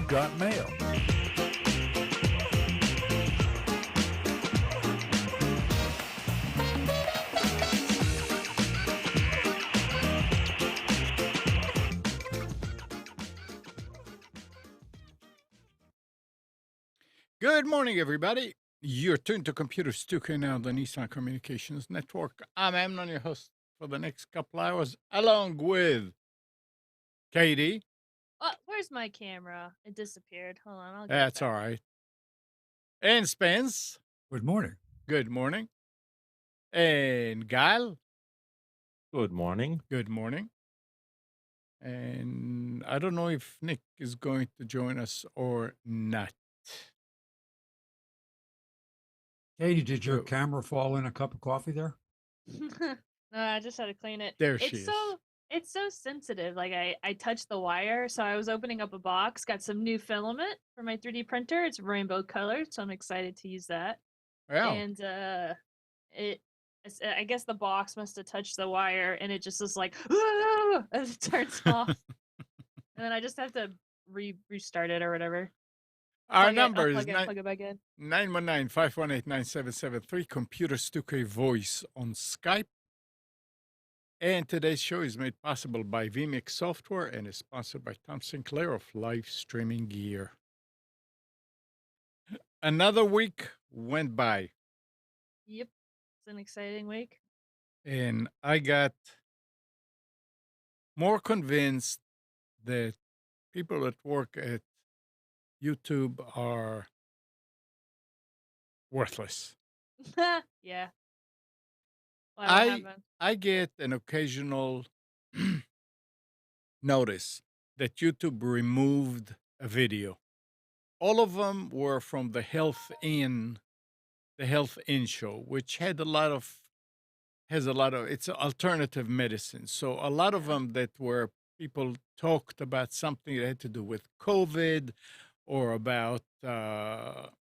got mail. Good morning, everybody. You're tuned to Computer Studio now, the Nissan Communications Network. I'm Amnon, your host for the next couple hours, along with Katie. Where's my camera? It disappeared. Hold on, I'll get That's it back. all right. And Spence. Good morning. Good morning. And Gal. Good morning. Good morning. And I don't know if Nick is going to join us or not. Katie, did your Oh. camera fall in a cup of coffee there? No, I just had to clean it. There she is. It's so sensitive. Like I touched the wire, so I was opening up a box, got some new filament for my 3D printer. It's rainbow colored, so I'm excited to use that. Wow. And I guess the box must have touched the wire, and it just was like as it turns off, and then I just have to restart it or whatever. Our number is plug it back in. 919-518-9773, Computer Studio Voice on Skype. And today's show is made possible by vMix Software and is sponsored by Tom Sinclair of Live Streaming Gear. Another week went by. Yep, it's an exciting week. And I got more convinced that people that work at YouTube are worthless. Yeah. Well, what happened? I get an occasional notice that YouTube removed a video. All of them were from the Health In show, which has a lot of, it's alternative medicine. So a lot of them that were people talked about something that had to do with COVID or about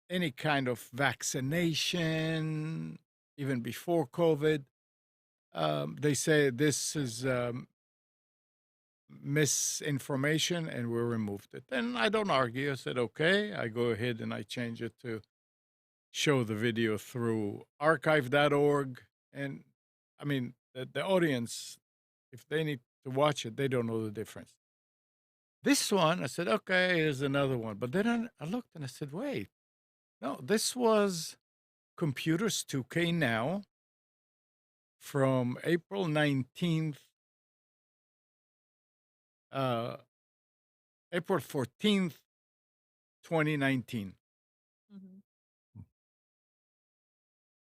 any kind of vaccination, even before COVID. They say this is misinformation, and we removed it. And I don't argue. I said, okay. I go ahead and I change it to show the video through archive.org. And I mean, the audience, if they need to watch it, they don't know the difference. This one, I said, okay, here's another one. But then I looked and I said, wait, no, this was Computers 2K Now from April 19th, April 14th, 2019. Mm-hmm.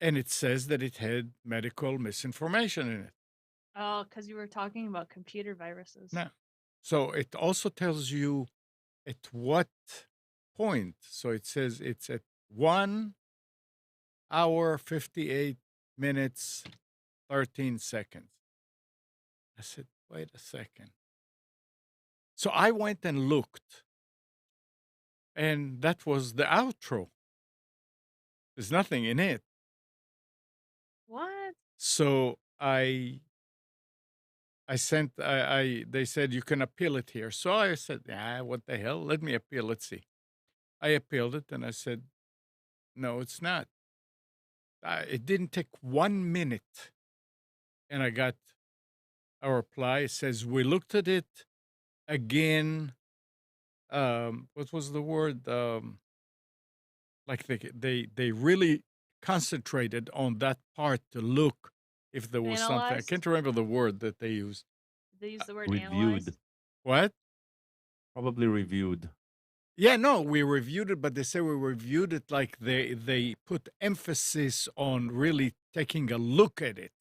And it says that it had medical misinformation in it. Oh, because you were talking about computer viruses. No. So it also tells you at what point. So it says it's at 1 hour, 58 minutes, 13 seconds. I said, wait a second. So I went and looked, and that was the outro. There's nothing in it. What? So they said you can appeal it here. So I said, what the hell? Let me appeal. Let's see. I appealed it, and I said, no, it's not. It didn't take 1 minute, and I got a reply. It says, we looked at it again. What was the word? Like they really concentrated on that part to look if there was something. I Analyzed? can't remember the word that they used. They use the word Reviewed. analyzed. What? Probably reviewed. Yeah, no, we reviewed it, but they say we reviewed it like they put emphasis on really taking a look at it.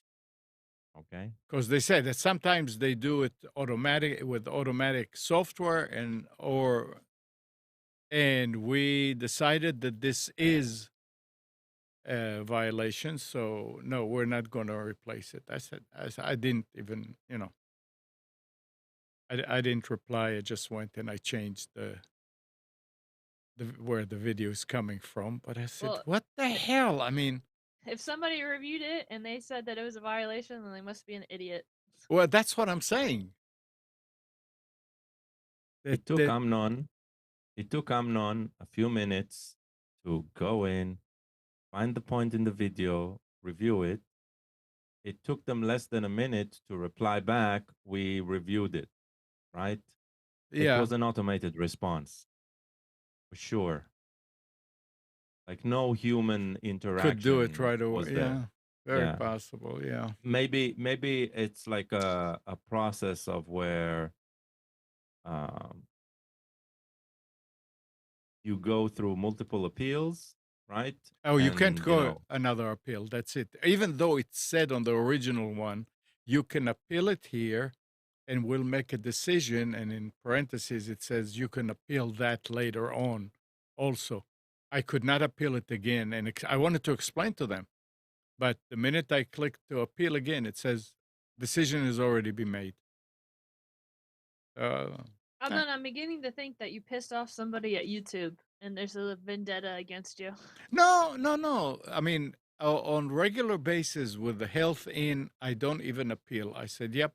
Okay. Because they say that sometimes they do it with automatic software, and we decided that this is a violation. So no, we're not going to replace it. I didn't even, I didn't reply. I just went and I changed the where the video is coming from. But I said, Well, what the hell? I mean, if somebody reviewed it and they said that it was a violation, then they must be an idiot. well, that's what I'm saying. It took Amnon It took Amnon a few minutes to go in, find the point in the video, review it. It took them less than a minute to reply back. We reviewed it, right? It Yeah, was an automated response, for sure. Like no human could do it interaction right away. was Yeah, there. very Yeah. possible. Yeah. Maybe it's like a process of where you go through multiple appeals, right? Oh, you can't And you go know, another appeal. That's it. Even though it's said on the original one, you can appeal it here and we'll make a decision. And in parentheses, it says you can appeal that later on also. I could not appeal it again. And I wanted to explain to them. But the minute I click to appeal again, it says decision has already been made. I'm beginning to think that you pissed off somebody at YouTube and there's a vendetta against you. No. I mean, on regular basis with the health in, I don't even appeal. I said, yep,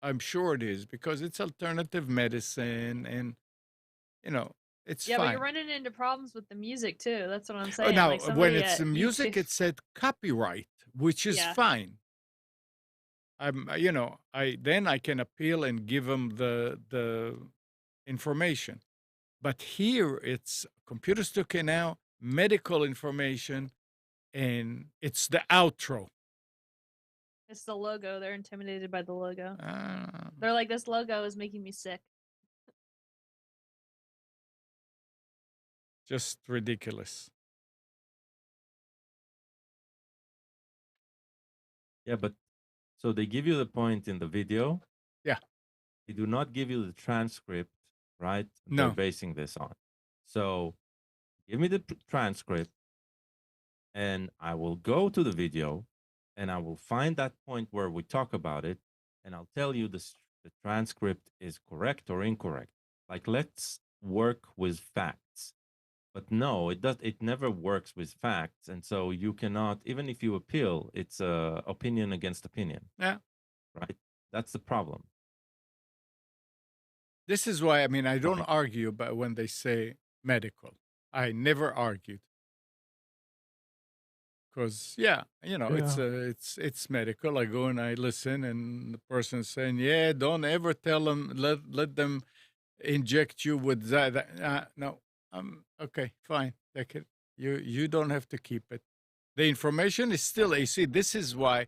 I'm sure it is because it's alternative medicine and, it's Yeah, but you're fine. running into problems with the music too. That's what I'm Oh, saying. now, Like when somebody it's at the music, YouTube. it said copyright, which is Yeah. fine. I can appeal and give them the information. But here it's computers took it now, medical information, and it's the outro. It's the logo. They're intimidated by the logo. Ah, They're like, this logo is making me sick. just ridiculous. yeah, but so they give you the point in the video. Yeah. They do not give you the transcript, right? No. They're basing this on. So give me the transcript and I will go to the video and I will find that point where we talk about it and I'll tell you the transcript is correct or incorrect. Like, let's work with facts. But no, it never works with facts. And so you cannot, even if you appeal, it's opinion against opinion. Yeah. Right? That's the problem. This is why, I don't argue about when they say medical. I never argued. Because it's medical. I go and I listen, and the person's saying, "Yeah, don't ever tell them. Let them inject you with that." No, okay, fine, take it. You don't have to keep it. The information is still. You see, this is why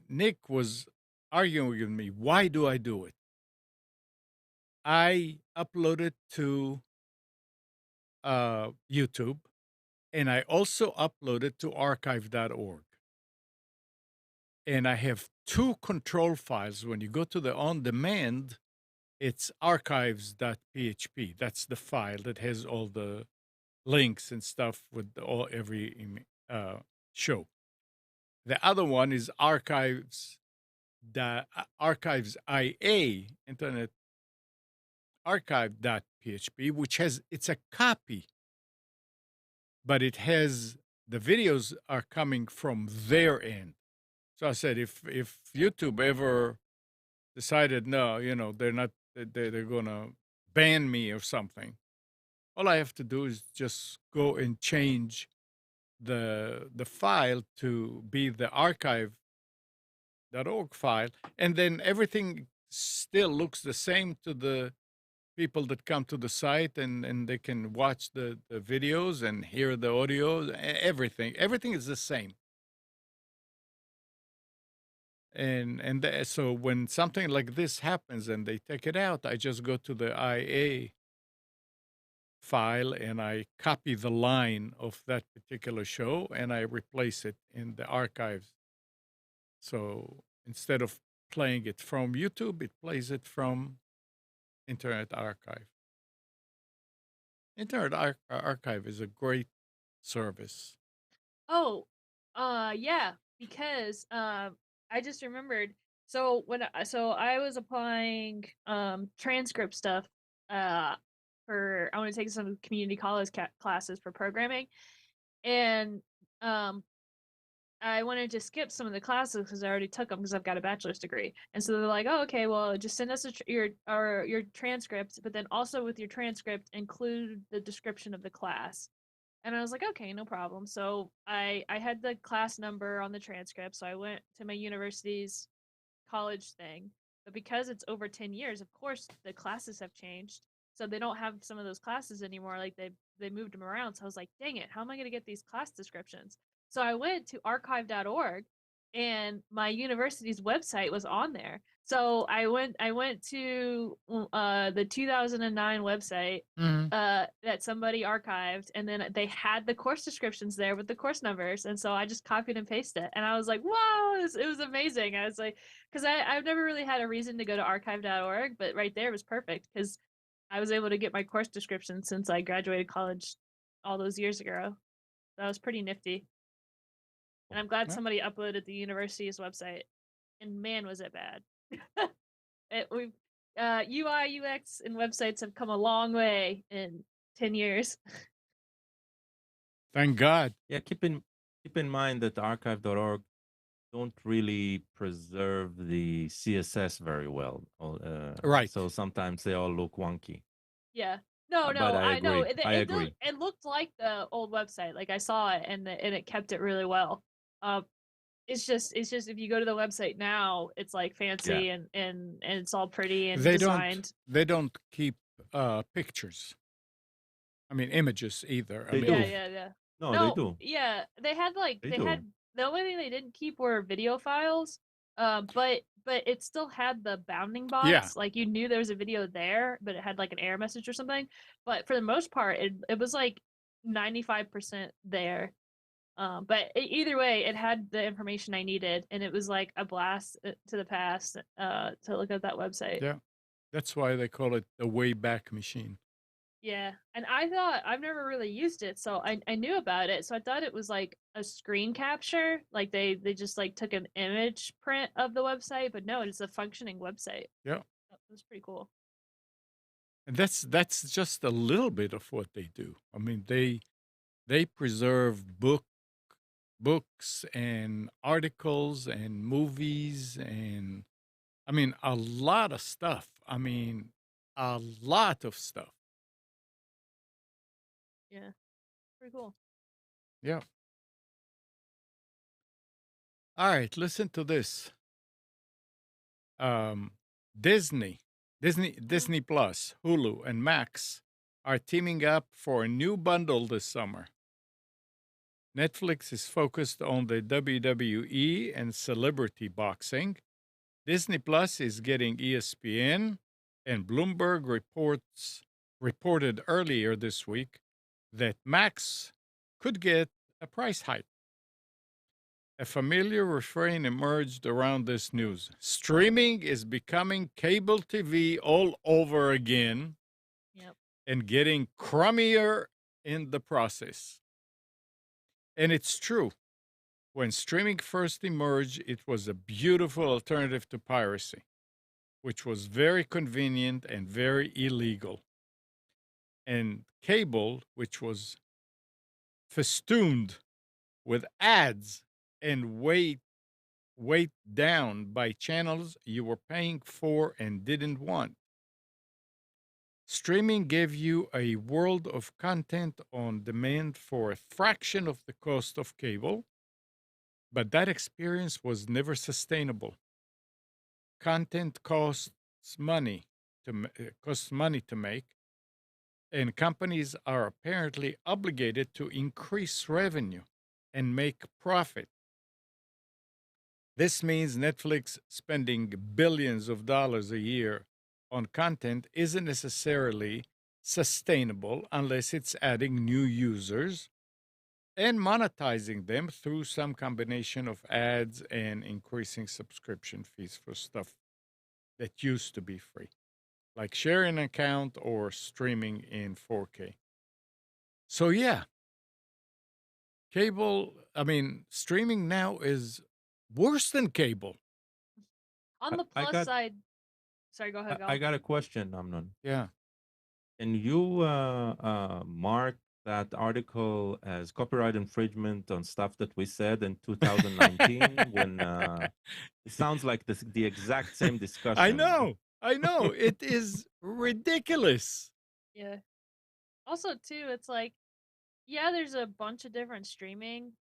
Nick was arguing with me. Why do I do it? I upload it to YouTube. And I also upload it to archive.org. And I have two control files. When you go to the on demand, it's archives.php. That's the file that has all the links and stuff with every show. The other one is archives.ia, Internet Archive.php, which it's a copy, but it has the videos are coming from their end. So I said, if YouTube ever decided, no, they're not, they're gonna ban me or something, all I have to do is just go and change the file to be the archive.org file, and then everything still looks the same to the people that come to the site, and they can watch the videos and hear the audio. Everything is the same. And so when something like this happens and they take it out, I just go to the IA file and I copy the line of that particular show and I replace it in the archives. So instead of playing it from YouTube, it plays it from Internet Archive. Internet Archive is a great service. Oh, yeah, because I just remembered. So I was applying transcript stuff for I want to take some community college classes for programming, and I wanted to skip some of the classes because I already took them because I've got a bachelor's degree. And so they're like, "Oh, okay, well, just send us your transcript, but then also with your transcript include the description of the class." And I was like, "Okay, no problem." So I had the class number on the transcript, so I went to my university's college thing. But because it's over 10 years, of course, the classes have changed. So they don't have some of those classes anymore. Like they moved them around. So I was like, dang it, how am I going to get these class descriptions? So I went to archive.org and my university's website was on there. So I went to the 2009 website Mhm. that somebody archived, and then they had the course descriptions there with the course numbers, and so I just copied and pasted it, and I was like, "Wow, it was amazing!" I was like, because I've never really had a reason to go to archive.org, but right there was perfect because I was able to get my course description since I graduated college all those years ago. That was pretty nifty, and I'm glad Yeah. somebody uploaded the university's website. And man, was it bad! We've UI UX and websites have come a long way in 10 years. Thank God. Yeah, keep in mind that archive.org don't really preserve the CSS very well. Right. So sometimes they all look wonky. Yeah. No, But no, I I know agree. it. I It agree. it looked like the old website. Like I saw it, and it kept it really well. Um, it's just if you go to the website now, it's like Yeah. fancy and it's all pretty and They don't designed. they don't keep pictures. I mean images either. I They mean Yeah, do. yeah, yeah. No, they No, do. yeah, They they do. had the only thing they didn't keep were video files. But it still had the bounding yeah. box. Like you knew there was a video there, but it had like an error message or something. But for the most part, it was like 95% there. But either way, it had the information I needed, and it was like a blast to the past to look at that website. Yeah. That's why they call it the Wayback Machine. Yeah, and I thought I've never really used it, so I knew about it. So I thought it was like a screen capture, like they just like took an image print of the website, but no, it's a functioning website. Yeah. That was pretty cool. And that's just a little bit of what they do. I mean, they preserve books and articles and movies and I mean a lot of stuff. I mean, a lot of stuff. Yeah, pretty cool. Yeah. All right, listen to this. Um, Disney, Disney Plus, Hulu, and Max are teaming up for a new bundle this summer. Netflix is focused on the WWE and celebrity boxing. Disney Plus is getting ESPN, and Bloomberg reported earlier this week that Max could get a price hike. A familiar refrain emerged around this news. Streaming is becoming cable TV all over again Yep. and getting crummier in the process. And it's true. When streaming first emerged, it was a beautiful alternative to piracy, which was very convenient and very illegal. And cable, which was festooned with ads and weighed down by channels you were paying for and didn't want. Streaming gave you a world of content on demand for a fraction of the cost of cable, but that experience was never sustainable. Content costs money to make, and companies are apparently obligated to increase revenue and make profit. This means Netflix spending billions of dollars a year on content isn't necessarily sustainable unless it's adding new users and monetizing them through some combination of ads and increasing subscription fees for stuff that used to be free, like sharing an account or streaming in 4K. So, yeah, streaming now is worse than cable. On the I plus got side, sorry, go ahead, I go. got a question, Amnon. Yeah. Can you mark that article as copyright infringement on stuff that we said in 2019 when it sounds like the exact same discussion. I know. It is ridiculous. Yeah. Also, too, it's like, yeah, there's a bunch of different streaming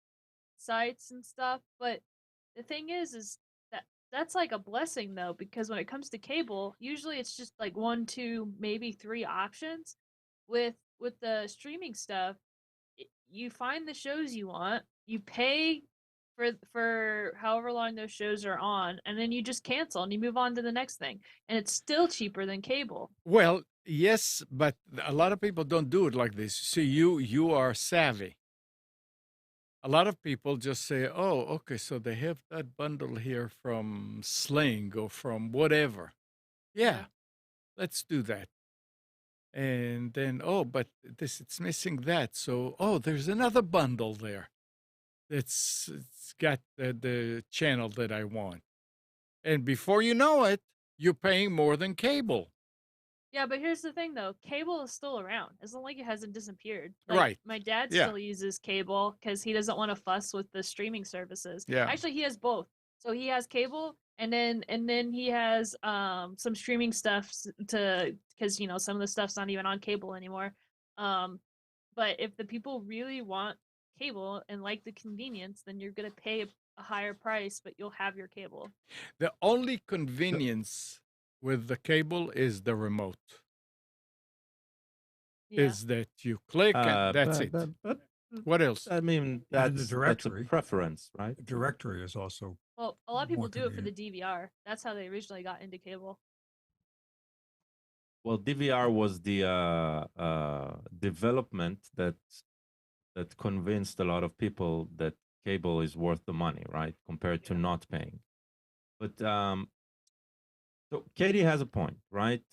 sites and stuff, but the thing is that that's like a blessing though, because when it comes to cable, usually it's just like one, two, maybe three options. With the streaming stuff, you find the shows you want, you pay for however long those shows are on, and then you just cancel and you move on to the next thing, and it's still cheaper than cable. Well, yes, but a lot of people don't do it like this. See, you are savvy. A lot of people just say, "Oh, okay, so they have that bundle here from Sling or from whatever. Yeah, let's do that." And then, oh, but it's missing that. So, oh, there's another bundle there. It's got the channel that I want. And before you know it, you're paying more than cable. Yeah, but here's the thing though, cable is still around. It's not like it hasn't disappeared. Like, Right. my dad Yeah. still uses cable because he doesn't want to fuss with the streaming services. Yeah. Actually, he has both. So he has cable, and then he has some streaming stuff to, because some of the stuff's not even on cable anymore. But if the people really want cable and like the convenience, then you're gonna pay a higher price, but you'll have your cable. The only convenience with the cable is the remote. Yeah. Is that you click and that's it. But What else? I mean, And the that's a directory. preference, right? The directory is also Well, a lot of people more do it for the convenient. DVR. That's how they originally got into cable. Well, DVR was the development that convinced a lot of people that cable is worth the money, right? Compared to not paying. But so Katie has a point, right?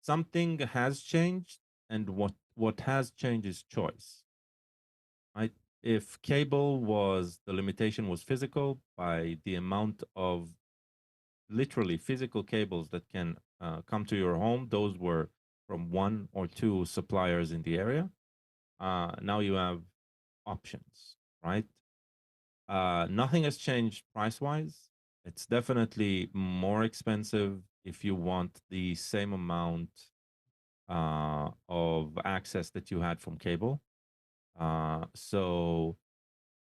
Something has changed, and what has changed is choice, right? If cable was the limitation was physical by the amount of literally physical cables that can come to your home, those were from one or two suppliers in the area. Now you have options, right? Nothing has changed price wise. It's definitely more expensive if you want the same amount of access that you had from cable. So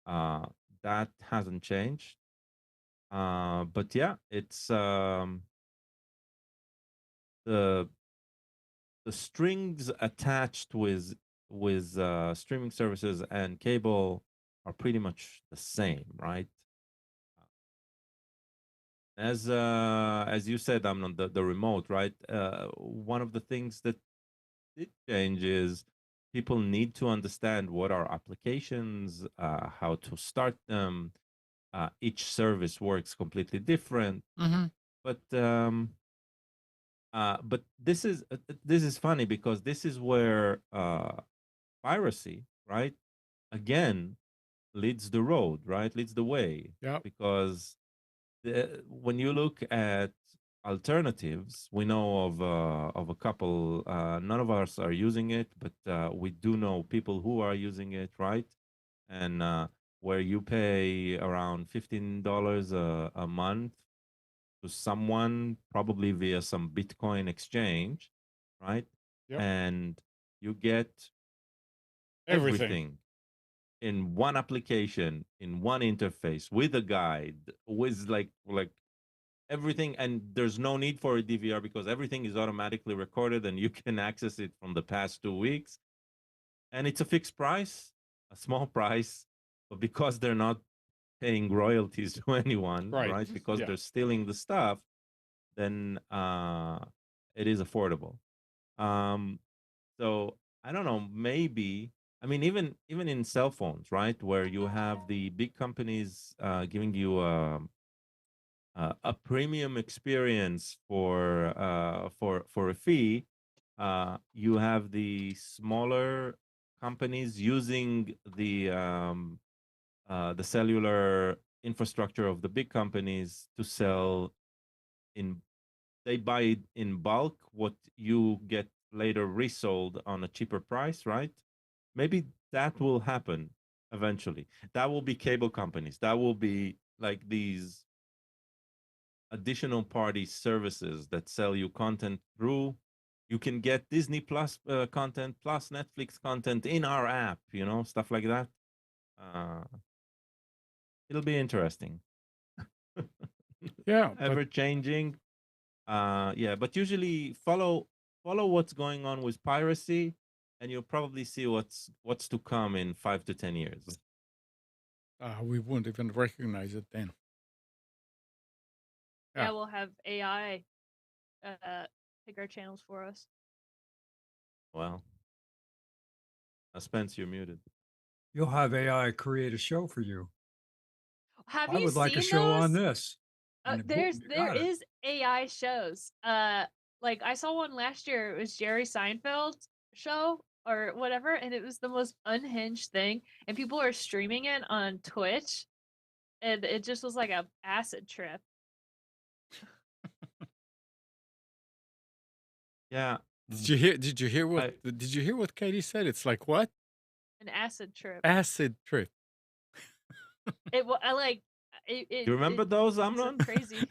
that hasn't changed. But yeah, it's the strings attached with streaming services and cable are pretty much the same, right? As you said, I'm on the remote, right? One of the things that did change is people need to understand what are applications, how to start them. Each service works completely different, but this is funny because this is where piracy, right, again leads the road, right, leads the way. Yeah. Because when you look at alternatives, we know of a couple. None of us are using it, but we do know people who are using it, right? And where you pay around $15 a month to someone, probably via some Bitcoin exchange, right? Yep. And you get everything in one application, in one interface, with a guide, with like everything. And there's no need for a DVR because everything is automatically recorded and you can access it from the past 2 weeks. And it's a fixed price, a small price, but because they're not paying royalties to anyone, right? Because they're stealing the stuff, then it is affordable. So I don't know, maybe, I mean, even in cell phones, right, where you have the big companies giving you a premium experience for a fee, you have the smaller companies using the cellular infrastructure of the big companies to sell they buy it in bulk, what you get later resold on a cheaper price, right? maybe that will happen eventually. That will be cable companies. That will be like these additional party services that sell you content through. You can get Disney Plus content plus Netflix content in our app, stuff like that. It'll be interesting. Yeah, Ever changing. Yeah, but usually follow what's going on with piracy, and you'll probably see what's to come in 5 to 10 years. we wouldn't even recognize it then. Yeah, Yeah. we'll have AI pick our channels for us. Well, Spence, you're muted. You'll have AI create a show for you. Have I you would like a seen show on those? this. And There got it. is AI shows. Like I saw one last year. It was Jerry Seinfeld's show or whatever, and it was the most unhinged thing. And people are streaming it on Twitch, and it just was like a acid trip. Yeah. Did you hear what Katie said? It's like what? An acid trip. Acid trip. I like it. You remember those, It's Amnon? crazy.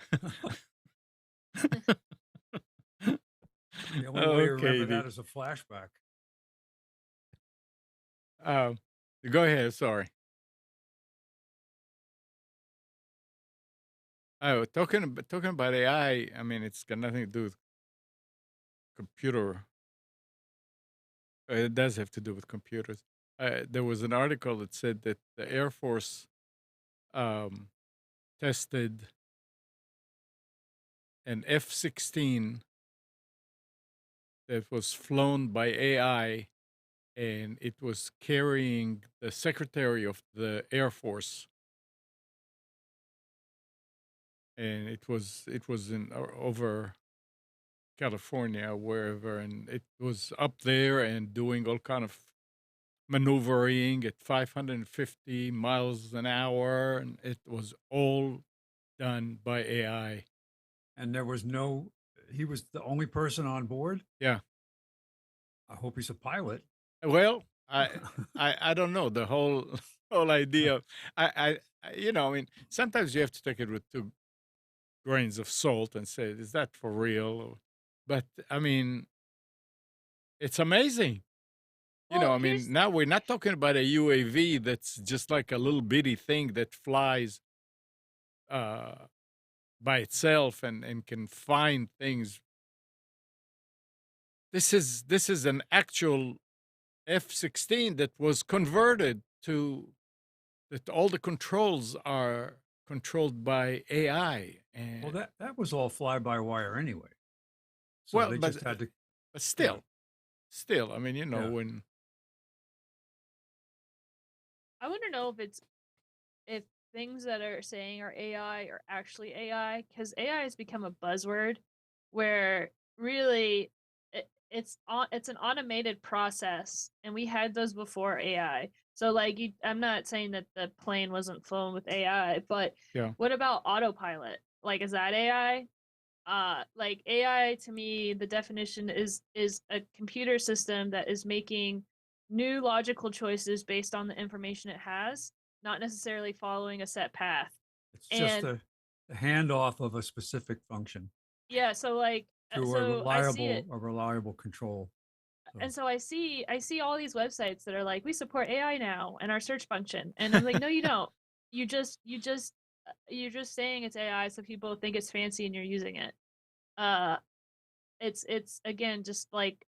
The only way to Okay, remember that is a flashback. Go ahead. Sorry. Oh, talking about AI. I mean, it's got nothing to do with computer. It does have to do with computers. There was an article that said that the Air Force tested an F-16 that was flown by AI, and it was carrying the Secretary of the Air Force, and it was in over California, wherever, and it was up there and doing all kind of maneuvering at 550 miles an hour, and it was all done by AI. And there was he was the only person on board. Yeah. I hope he's a pilot. Well, I don't know the whole idea. I mean, sometimes you have to take it with 2 grains of salt and say, is that for real? But I mean, it's amazing. Well, I mean, now we're not talking about a UAV that's just like a little bitty thing that flies by itself and can find things. This is an actual F-16 that was converted to that all the controls are controlled by AI. And Well, that was all fly-by-wire anyway. So well, they but, just had to. but still, I mean, Yeah. when I want to know if things that are saying are AI are actually AI, because AI has become a buzzword where really it's an automated process, and we had those before AI. So like I'm not saying that the plane wasn't flown with AI, but Yeah. what about autopilot? Like, is that AI? Like AI to me, the definition is a computer system that is making new logical choices based on the information it has, not necessarily following a set path. It's just a handoff of a specific function Yeah, so like to so I see it. a reliable control. And so I see all these websites that are like, we support AI now and our search function. And I'm like, no, you don't. You're just saying it's AI so people think it's fancy and you're using it. It's again just like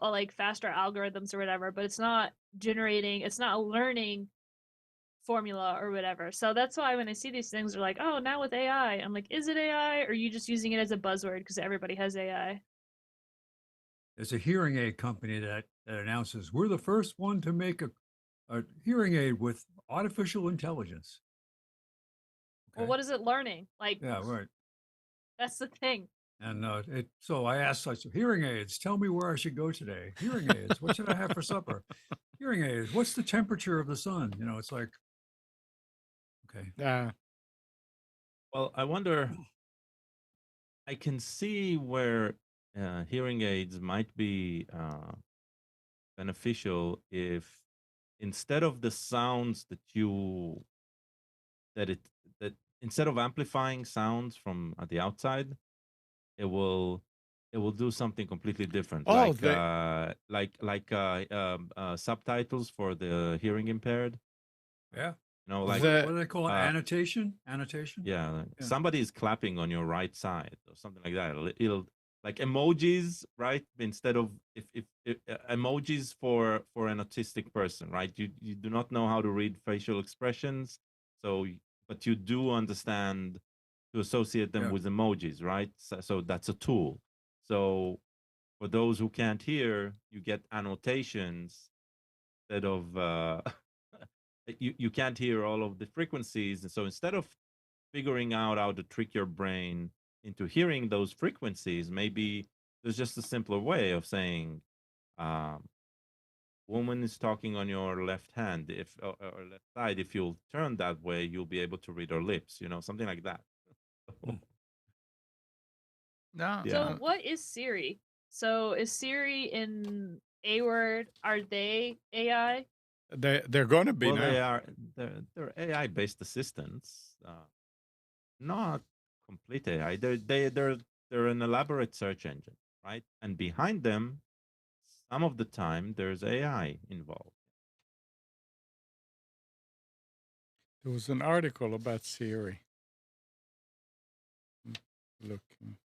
like faster algorithms or whatever, but it's not a learning formula or whatever. So that's why when I see these things, they're like, oh, now with AI, I'm like, is it AI, or are you just using it as a buzzword because everybody has AI? There's a hearing aid company that announces we're the first one to make a hearing aid with artificial intelligence. Well, what is it learning? Like, Yeah, right. That's the thing. And so I asked, I said, hearing aids, tell me where I should go today. Hearing aids, what should I have for supper? Hearing aids, what's the temperature of the sun? It's like, okay. Well, I wonder, I can see where hearing aids might be beneficial if instead of the sounds that it that instead of amplifying sounds from the outside, it will do something completely different, Oh, subtitles for the hearing impaired. Yeah. Like What the do they call it? uh, Annotation? Annotation? yeah, Yeah. somebody is clapping on your right side or something like that. It'll like emojis, right? Instead of if emojis for an autistic person, right? You do not know how to read facial expressions, so but you do understand to associate them Yeah. with emojis, right? So that's a tool. So for those who can't hear, you get annotations instead of you can't hear all of the frequencies, and so instead of figuring out how to trick your brain into hearing those frequencies, maybe there's just a simpler way of saying, um, woman is talking on your left hand, if or left side. If you'll turn that way, you'll be able to read her lips, something like that. no, So Yeah. what is Siri? So is Siri in A word? Are they AI? they're going to be Well, now. they're AI based assistants, not complete AI. They're an elaborate search engine, right? And behind them, some of the time, there's AI involved. There was an article about Siri. Looking.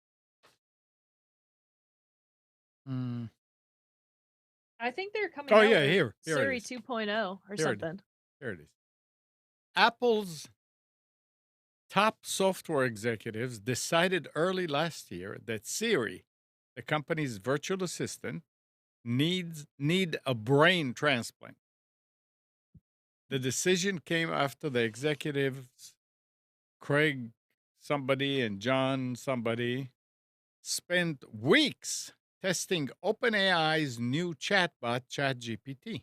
I think they're coming Oh out yeah, with here it Siri is. 2.0 or Here it is. something. Here it is. Apple's top software executives decided early last year that Siri, the company's virtual assistant, need a brain transplant. The decision came after the executives, Craig somebody and John somebody, spent weeks testing OpenAI's new chatbot, ChatGPT.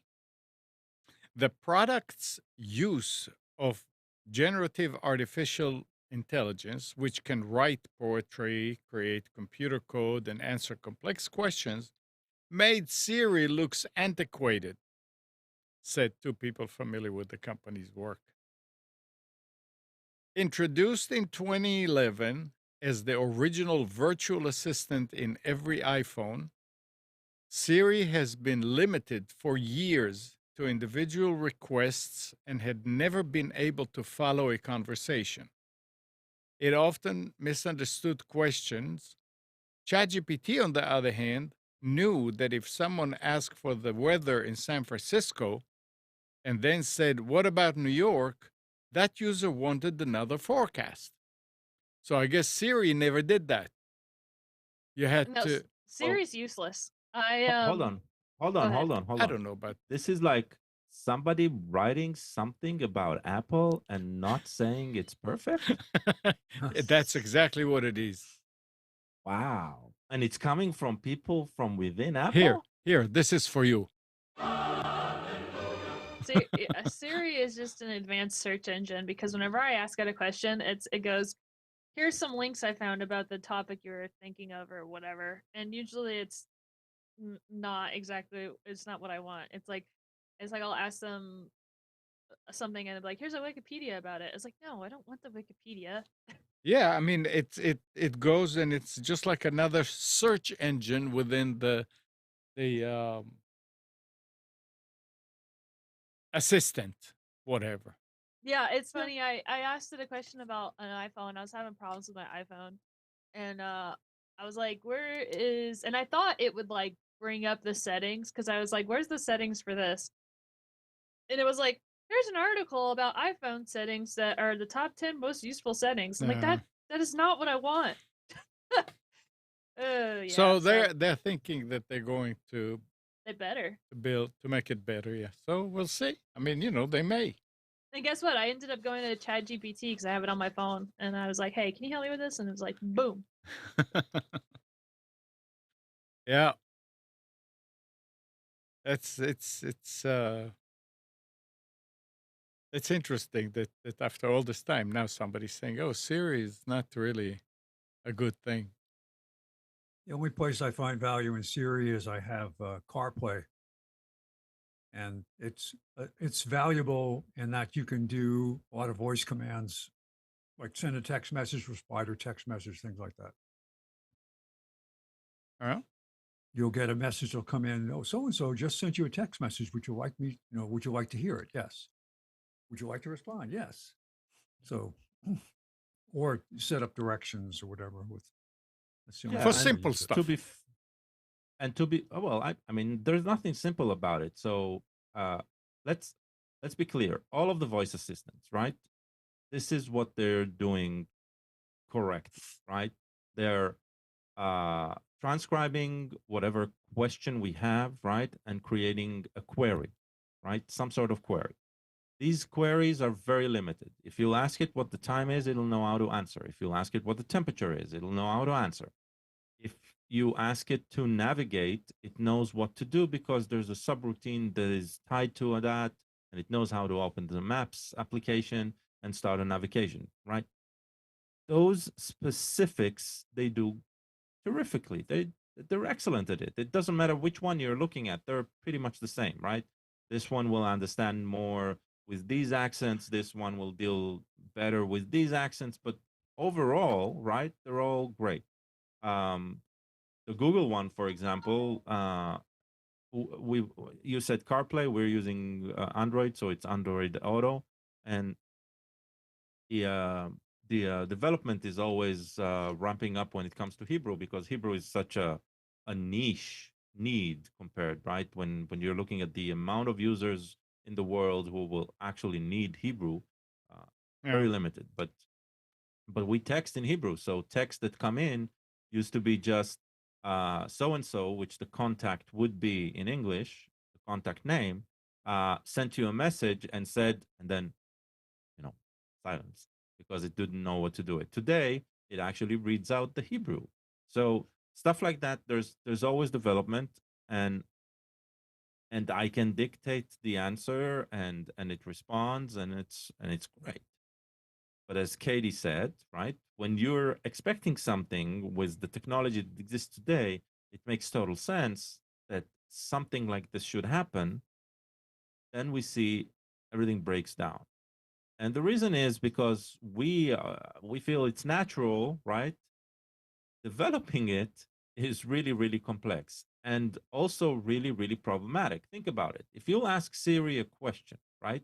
The product's use of generative artificial intelligence, which can write poetry, create computer code, and answer complex questions, made Siri looks antiquated, said two people familiar with the company's work. Introduced in 2011 as the original virtual assistant in every iPhone, Siri has been limited for years to individual requests and had never been able to follow a conversation. It often misunderstood questions. ChatGPT, on the other hand, knew that if someone asked for the weather in San Francisco and then said, "What about New York?" that user wanted another forecast. So I guess Siri never did that. You had No, to. Siri's useless. I Hold on, Go ahead. hold I on. don't know about. This is like somebody writing something about Apple and not saying it's perfect. That's exactly what it is. Wow. And it's coming from people from within Here, Apple? this is for you. Siri is just an advanced search engine because whenever I ask it a question, it goes, "Here's some links I found about the topic you were thinking of," or whatever. And usually it's not exactly. It's not what I want. It's like I'll ask them something and they'll be like, "Here's a Wikipedia about it." It's like, no, I don't want the Wikipedia. Yeah, I mean it goes and it's just like another search engine within the assistant, whatever. Yeah, it's funny. I asked it a question about an iPhone. I was having problems with my iPhone, and I was like, "Where is?" And I thought it would like bring up the settings because I was like, "Where's the settings for this?" And it was like, "There's an article about iPhone settings that are the top 10 most useful settings." I'm like, "That is not what I want." Oh yeah. So they're thinking that they're going to they better. build to make it better. Yeah. So we'll see. I mean, they may. And guess what? I ended up going to ChatGPT because I have it on my phone, and I was like, "Hey, can you help me with this?" And it was like, boom. Yeah. It's interesting that after all this time now somebody's saying, "Oh, Siri is not really a good thing." The only place I find value in Siri is I have CarPlay. and it's valuable in that you can do a lot of voice commands, like send a text message, reply to text message, things like that. Yeah. You'll get a message that'll come in. Oh, so and so just sent you a text message. Would you like me? Would you like to hear it? Yes. Would you like to respond? Yes. So, or set up directions or whatever. That's the only For time I simple use it. stuff. To be well, I mean, there's nothing simple about it. So let's be clear. All of the voice assistants, right? This is what they're doing correct, right? They're transcribing whatever question we have, right, and creating a query, right? Some sort of query. These queries are very limited. If you ask it what the time is, it'll know how to answer. If you ask it what the temperature is, it'll know how to answer. If you ask it to navigate, it knows what to do because there's a subroutine that is tied to that, and it knows how to open the Maps application and start a navigation, right? Those specifics, they do terrifically. They're excellent at it. It doesn't matter which one you're looking at. They're pretty much the same, right? This one will understand more with these accents. This one will deal better with these accents. But overall, right, they're all great. The Google one, for example, you said CarPlay. We're using Android, so it's Android Auto, and the development is always ramping up when it comes to Hebrew, because Hebrew is such a niche need compared, right? When you're looking at the amount of users in the world who will actually need Hebrew, very limited. But we text in Hebrew, so texts that come in used to be just so and so, which the contact would be in English, the contact name, sent you a message and said, and then silence, because it didn't know what to do it. Today, it actually reads out the Hebrew. So stuff like that, there's always development, and I can dictate the answer, and it responds, and it's great. But as Katie said, right, when you're expecting something with the technology that exists today, it makes total sense that something like this should happen. Then we see everything breaks down. And the reason is because we feel it's natural, right? Developing it is really, really complex and also really, really problematic. Think about it. If you ask Siri a question, right,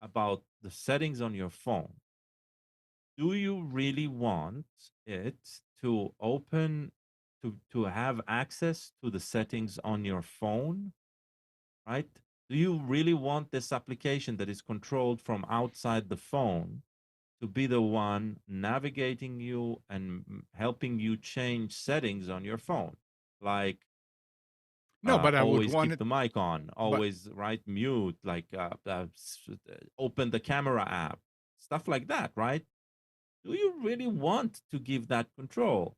about the settings on your phone, do you really want it to open, to have access to the settings on your phone, right? Do you really want this application that is controlled from outside the phone to be the one navigating you and helping you change settings on your phone? Like, No, but I would always want keep it. the mic on, always right mute, like open the camera app, stuff like that, right? Do you really want to give that control?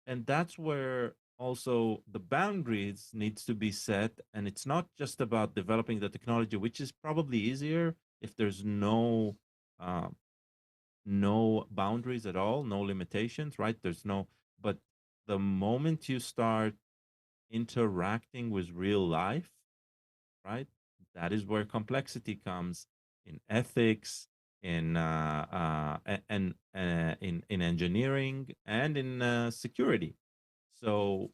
And that's where also the boundaries needs to be set. And it's not just about developing the technology, which is probably easier if there's no boundaries at all, no limitations, right? But the moment you start interacting with real life, right, that is where complexity comes in ethics, in in engineering, and in security. So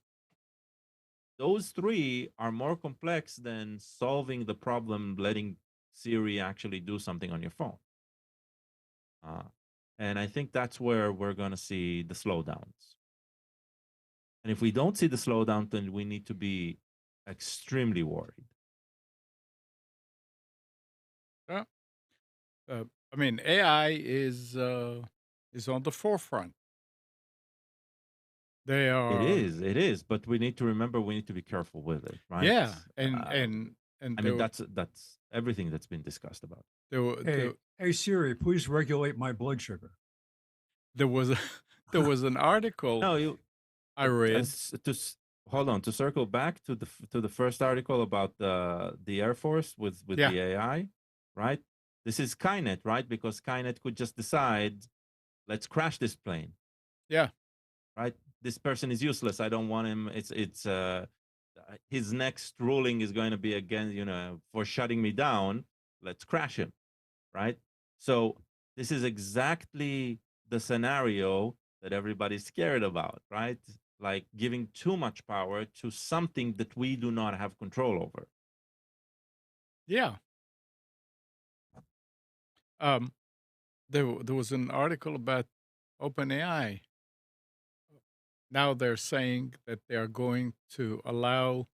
those three are more complex than solving the problem, letting Siri actually do something on your phone. And I think that's where we're going to see the slowdowns. And if we don't see the slowdown, then we need to be extremely worried. Yeah. I mean, AI is on the forefront. They are. It is, but we need to remember we need to be careful with it, right? Yeah, and I mean, that's everything that's been discussed about. Hey Siri, please regulate my blood sugar. There was an article No, I read. Hold on, to circle back to the first article about the Air Force with the AI, right? This is Skynet, right? Because Skynet could just decide, let's crash this plane. Yeah. Right. This person is useless. I don't want him. It's his next ruling is going to be against, for shutting me down. Let's crash him, right? So this is exactly the scenario that everybody's scared about, right? Like giving too much power to something that we do not have control over. Yeah. There was an article about OpenAI. Now they're saying that they are going to allow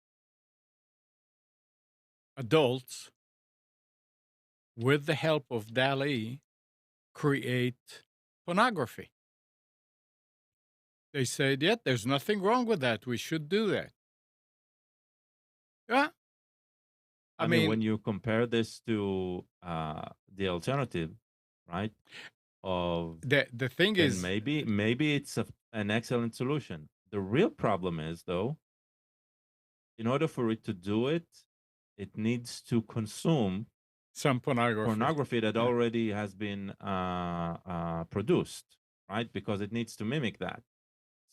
adults, with the help of DALL-E, create pornography. They said, yeah, there's nothing wrong with that. We should do that. Yeah. I When mean, you compare this to the alternative, right? Of the thing then is, maybe it's an excellent solution. The real problem is, though, in order for it to do it, it needs to consume some pornography. that Yeah. already has been produced, right? Because it needs to mimic that.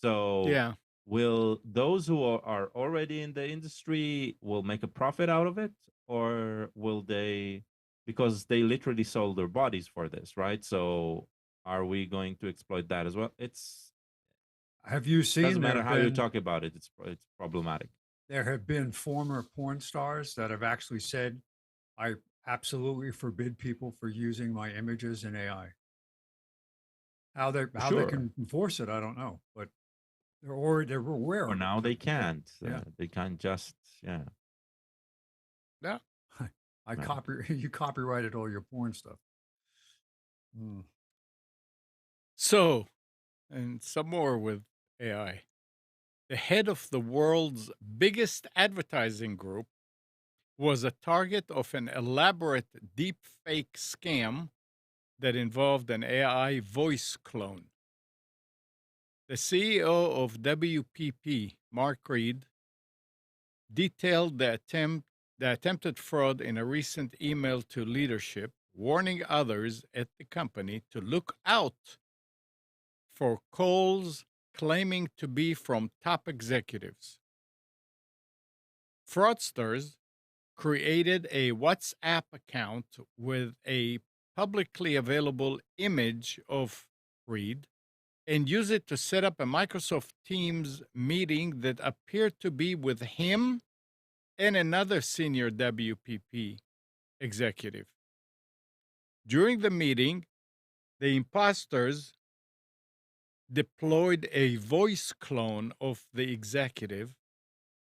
So Yeah. will those who are already in the industry will make a profit out of it, or will they, because they literally sold their bodies for this, right? So are we going to exploit that as well? Have you seen Doesn't there matter have how you been talk about it, it's problematic. there have been former porn stars that have actually said, I absolutely forbid people for using my images in AI. How they Sure. can enforce it, I don't know, but they're aware For of it. now, they can't. Yeah. They can't just, yeah. Yeah. I Right. you copyrighted all your porn stuff. Hmm. So, and some more with AI. The head of the world's biggest advertising group was a target of an elaborate deepfake scam that involved an AI voice clone. The CEO of WPP, Mark Reed, detailed the attempted fraud in a recent email to leadership, warning others at the company to look out for calls claiming to be from top executives. Fraudsters created a WhatsApp account with a publicly available image of Reed and used it to set up a Microsoft Teams meeting that appeared to be with him and another senior WPP executive. During the meeting, the imposters deployed a voice clone of the executive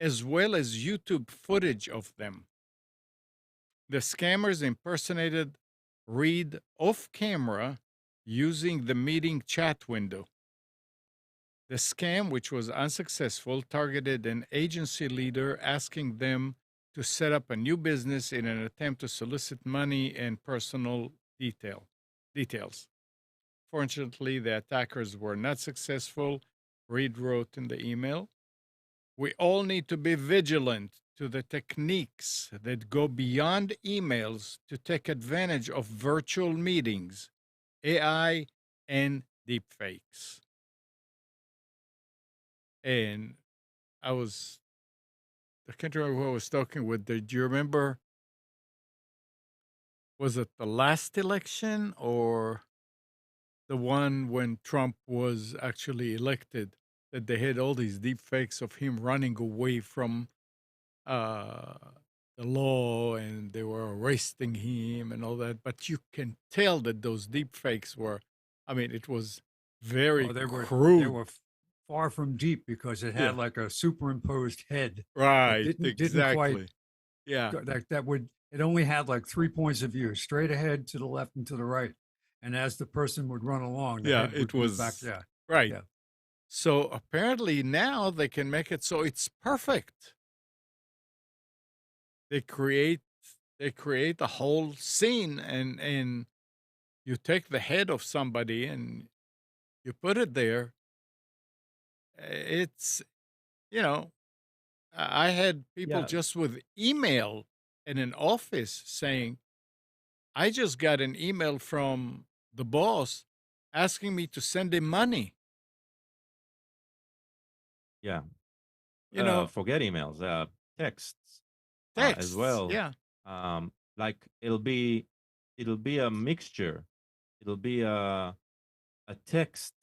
as well as YouTube footage of them. The scammers impersonated Reed off camera using the meeting chat window. The scam, which was unsuccessful, targeted an agency leader asking them to set up a new business in an attempt to solicit money and personal details. Fortunately, the attackers were not successful. Reed wrote in the email, "We all need to be vigilant to the techniques that go beyond emails to take advantage of virtual meetings, AI, and deepfakes." And I can't remember who I was talking with. Do you remember? Was it the last election or the one when Trump was actually elected? That they had all these deep fakes of him running away from uh, the law, and they were arresting him and all that. But you can tell that those deep fakes were. I mean, it was very Well, they crude. were far from deep because it Yeah. had like a superimposed head that Right. didn't quite Exactly. Yeah. it only had like 3 points of view, straight ahead, to the left, and to the right. And as the person would run along, the Yeah. head would It move back. was Yeah. right. Yeah. So apparently now they can make it so it's perfect. They create a whole scene, and you take the head of somebody and you put it there. It's, you know, I had people Yeah. just with email in an office saying, I just got an email from the boss asking me to send him money. Yeah. You know, Forget emails. texts as Texts, well. yeah. Like it'll be a mixture. It'll be a text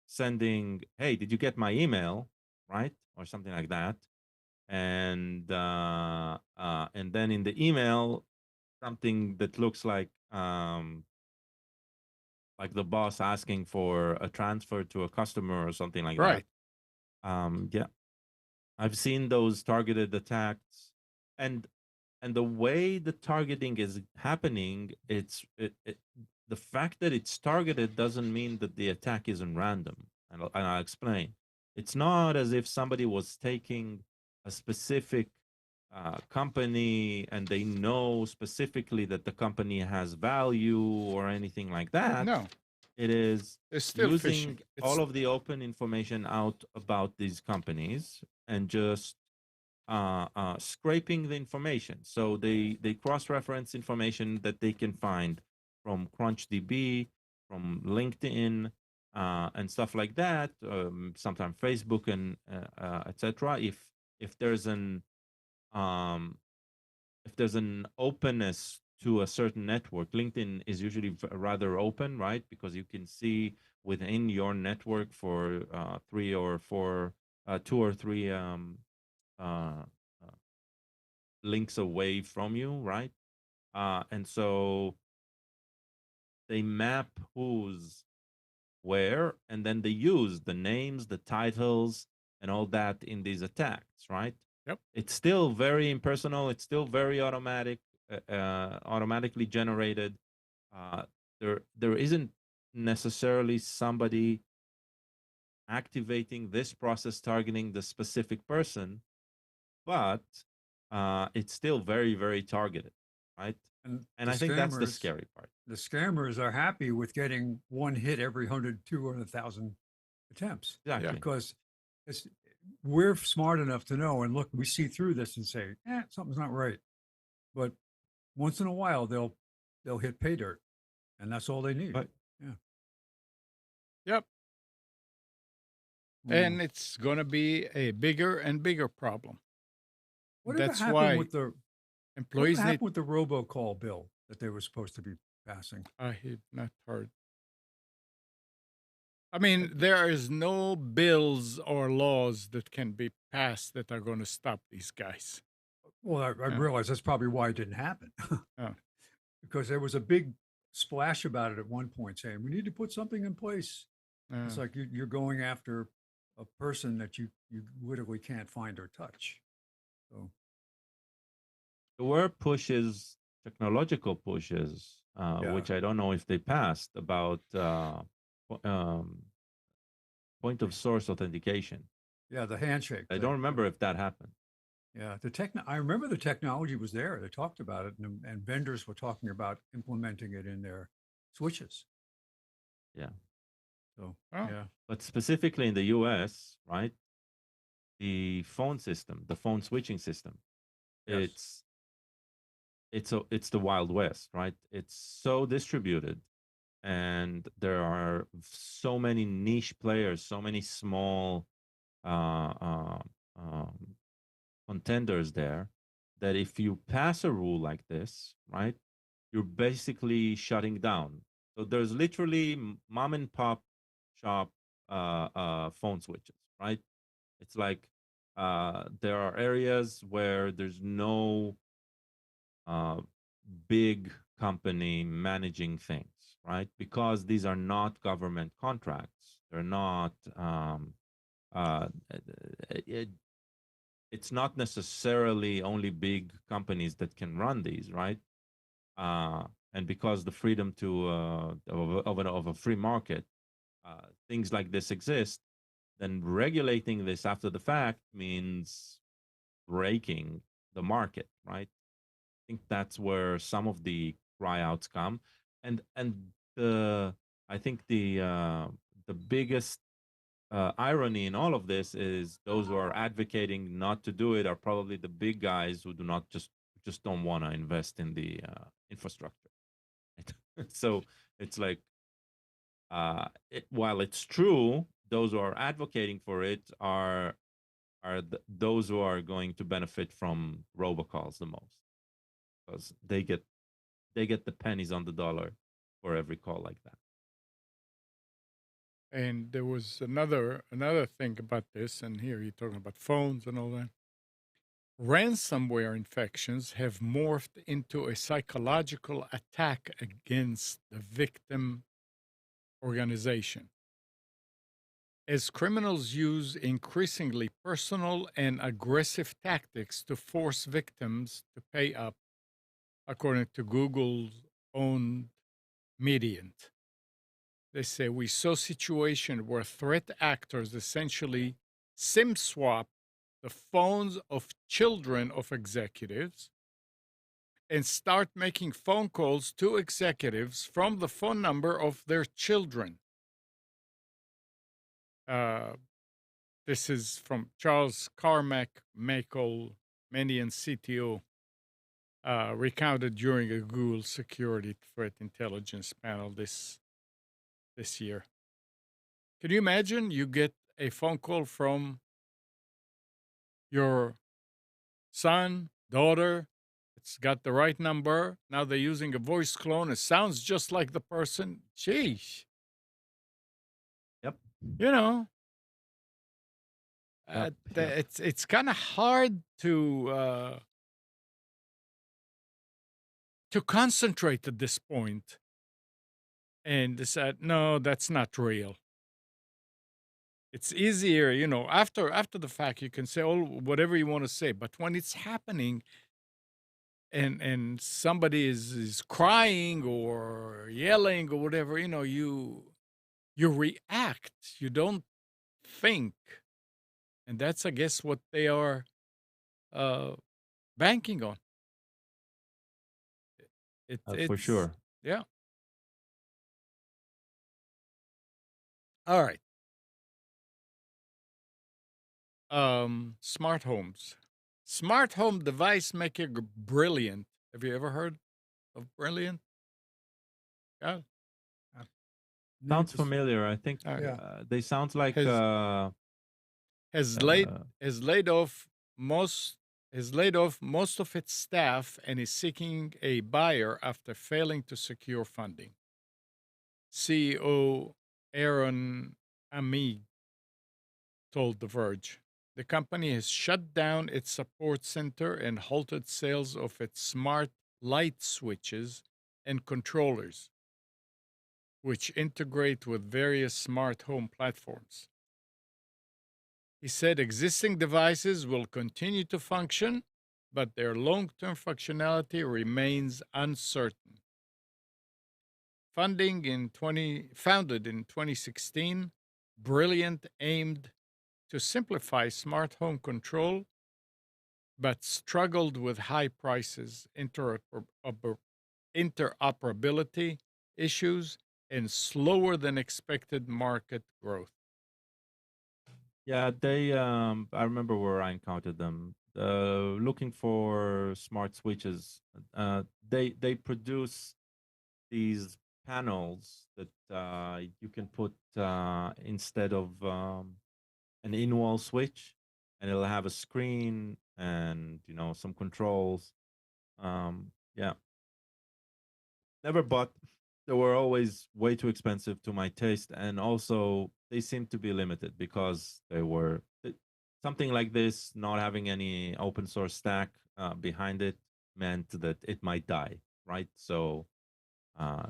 sending, "Hey, did you get my email?" Right, or something like that, and then in the email, something that looks like the boss asking for a transfer to a customer or something like Right. that. Yeah, I've seen those targeted attacks, and the way the targeting is happening, the fact that it's targeted doesn't mean that the attack isn't random. And I'll explain. It's not as if somebody was taking a specific company and they know specifically that the company has value or anything like that. No, It is it's still using phishing. It's all of the open information out about these companies and just scraping the information. So they cross-reference information that they can find from CrunchDB, from LinkedIn, and stuff like that. Sometimes Facebook and etc. If there's an openness to a certain network, LinkedIn is usually rather open, right? Because you can see within your network for 3 or 4, 2 or 3 links away from you, right? And so they map who's where, and then they use the names, the titles, and all that in these attacks, right? Yep. It's still very impersonal. It's still very automatic, automatically generated. There isn't necessarily somebody activating this process targeting the specific person, but it's still very, very targeted, right? And And the I think that's the scammers, scary part. the scammers are happy with getting one hit every 100, 200,000 attempts Exactly. because it's, we're smart enough to know and look, we see through this and say, something's not right. But once in a while, they'll hit pay dirt, and that's all they need. But yep. And it's going to be a bigger and bigger problem. Whatever That's happened why with the employees whatever need. happened with the robocall bill that they were supposed to be passing? I have not heard. I mean, there is no bills or laws that can be passed that are going to stop these guys. Well, I Yeah. realize that's probably why it didn't happen. Oh. Because there was a big splash about it at one point saying we need to put something in place. It's like you're going after a person that you literally can't find or touch. So there were pushes, technological pushes, Yeah. which I don't know if they passed, about point of source authentication. yeah, the handshake I thing. don't remember if that happened. Yeah, I remember the technology was there. They talked about it, and vendors were talking about implementing it in their switches. Yeah. So Oh. yeah, But specifically in the US, right? The phone system, the phone switching system, Yes. it's the Wild West, right? It's so distributed, and there are so many niche players, so many small contenders there, that if you pass a rule like this, right, you're basically shutting down. So there's literally mom and pop shop phone switches, right? It's like there are areas where there's no big company managing things, right? Because these are not government contracts. They're not. It's not necessarily only big companies that can run these, right? And because the freedom to of a free market, things like this exist, then regulating this after the fact means breaking the market, right? I think that's where some of the cryouts come, and the I think the biggest irony in all of this is those who are advocating not to do it are probably the big guys who do not just don't want to invest in the infrastructure. So it's like while it's true, those who are advocating for it are are those who are going to benefit from robocalls the most, because they get the pennies on the dollar for every call like that. And there was another thing about this, and here you're talking about phones and all that. Ransomware infections have morphed into a psychological attack against the victim organization, as criminals use increasingly personal and aggressive tactics to force victims to pay up, according to Google's own Mediant. They say we saw a situation where threat actors essentially SIM swap the phones of children of executives and start making phone calls to executives from the phone number of their children. This is from Charles Carmack, Michael Manian, CTO, recounted during a Google Security Threat Intelligence panel this year. Can you imagine? You get a phone call from your son, daughter. It's got the right number. Now they're using a voice clone. It sounds just like the person. Sheesh. Yep. You know, Yep. it's kind of hard to concentrate at this point and decide, no, that's not real. It's easier, after the fact, you can say whatever you want to say, but when it's happening and somebody is crying or yelling or whatever, you react, you don't think. And that's, I guess, what they are banking on. For sure. Yeah. All right. Smart homes. Smart home device maker Brilliant. Have you ever heard of Brilliant? Yeah. Sounds familiar. I think Yeah. they sound like has laid off most of its staff and is seeking a buyer after failing to secure funding. CEO Aaron Amig told The Verge. The company has shut down its support center and halted sales of its smart light switches and controllers, which integrate with various smart home platforms. He said existing devices will continue to function, but their long-term functionality remains uncertain. Founded in 2016, Brilliant aimed to simplify smart home control, but struggled with high prices, interoperability issues, and slower than expected market growth. Yeah, they. I remember where I encountered them. Looking for smart switches. They produce these panels that you can put instead of an in-wall switch, and it'll have a screen and some controls. Yeah, never bought. They were always way too expensive to my taste, and also they seem to be limited because they were something like this. Not having any open source stack behind it meant that it might die, right? So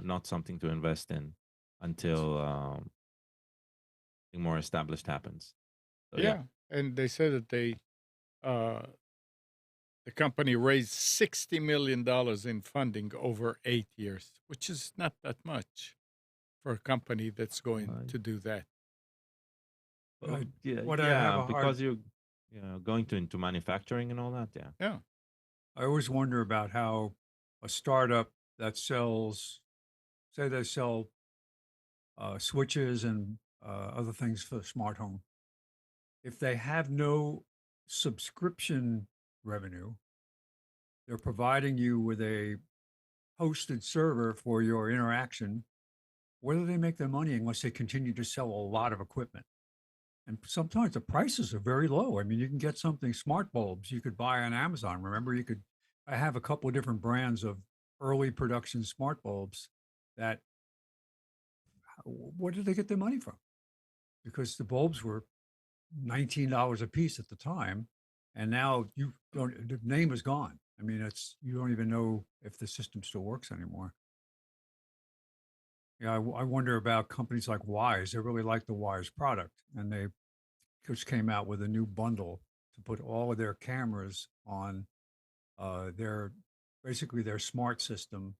not something to invest in until something more established happens. So, yeah, and they said that the company raised $60 million in funding over 8 years, which is not that much for a company that's going to do that. Because you're going into manufacturing and all that. Yeah. I always wonder about how a startup that sells, say they sell switches and other things for the smart home, if they have no subscription revenue, they're providing you with a hosted server for your interaction. Where do they make their money unless they continue to sell a lot of equipment? And sometimes the prices are very low. I mean, you can get something smart bulbs you could buy on Amazon. Remember, I have a couple of different brands of early production smart bulbs that, where did they get their money from? Because the bulbs were $19 a piece at the time. And now the name is gone. I mean, you don't even know if the system still works anymore. Yeah, I wonder about companies like Wise. They really like the Wise product, and they just came out with a new bundle to put all of their cameras on their basically their smart system,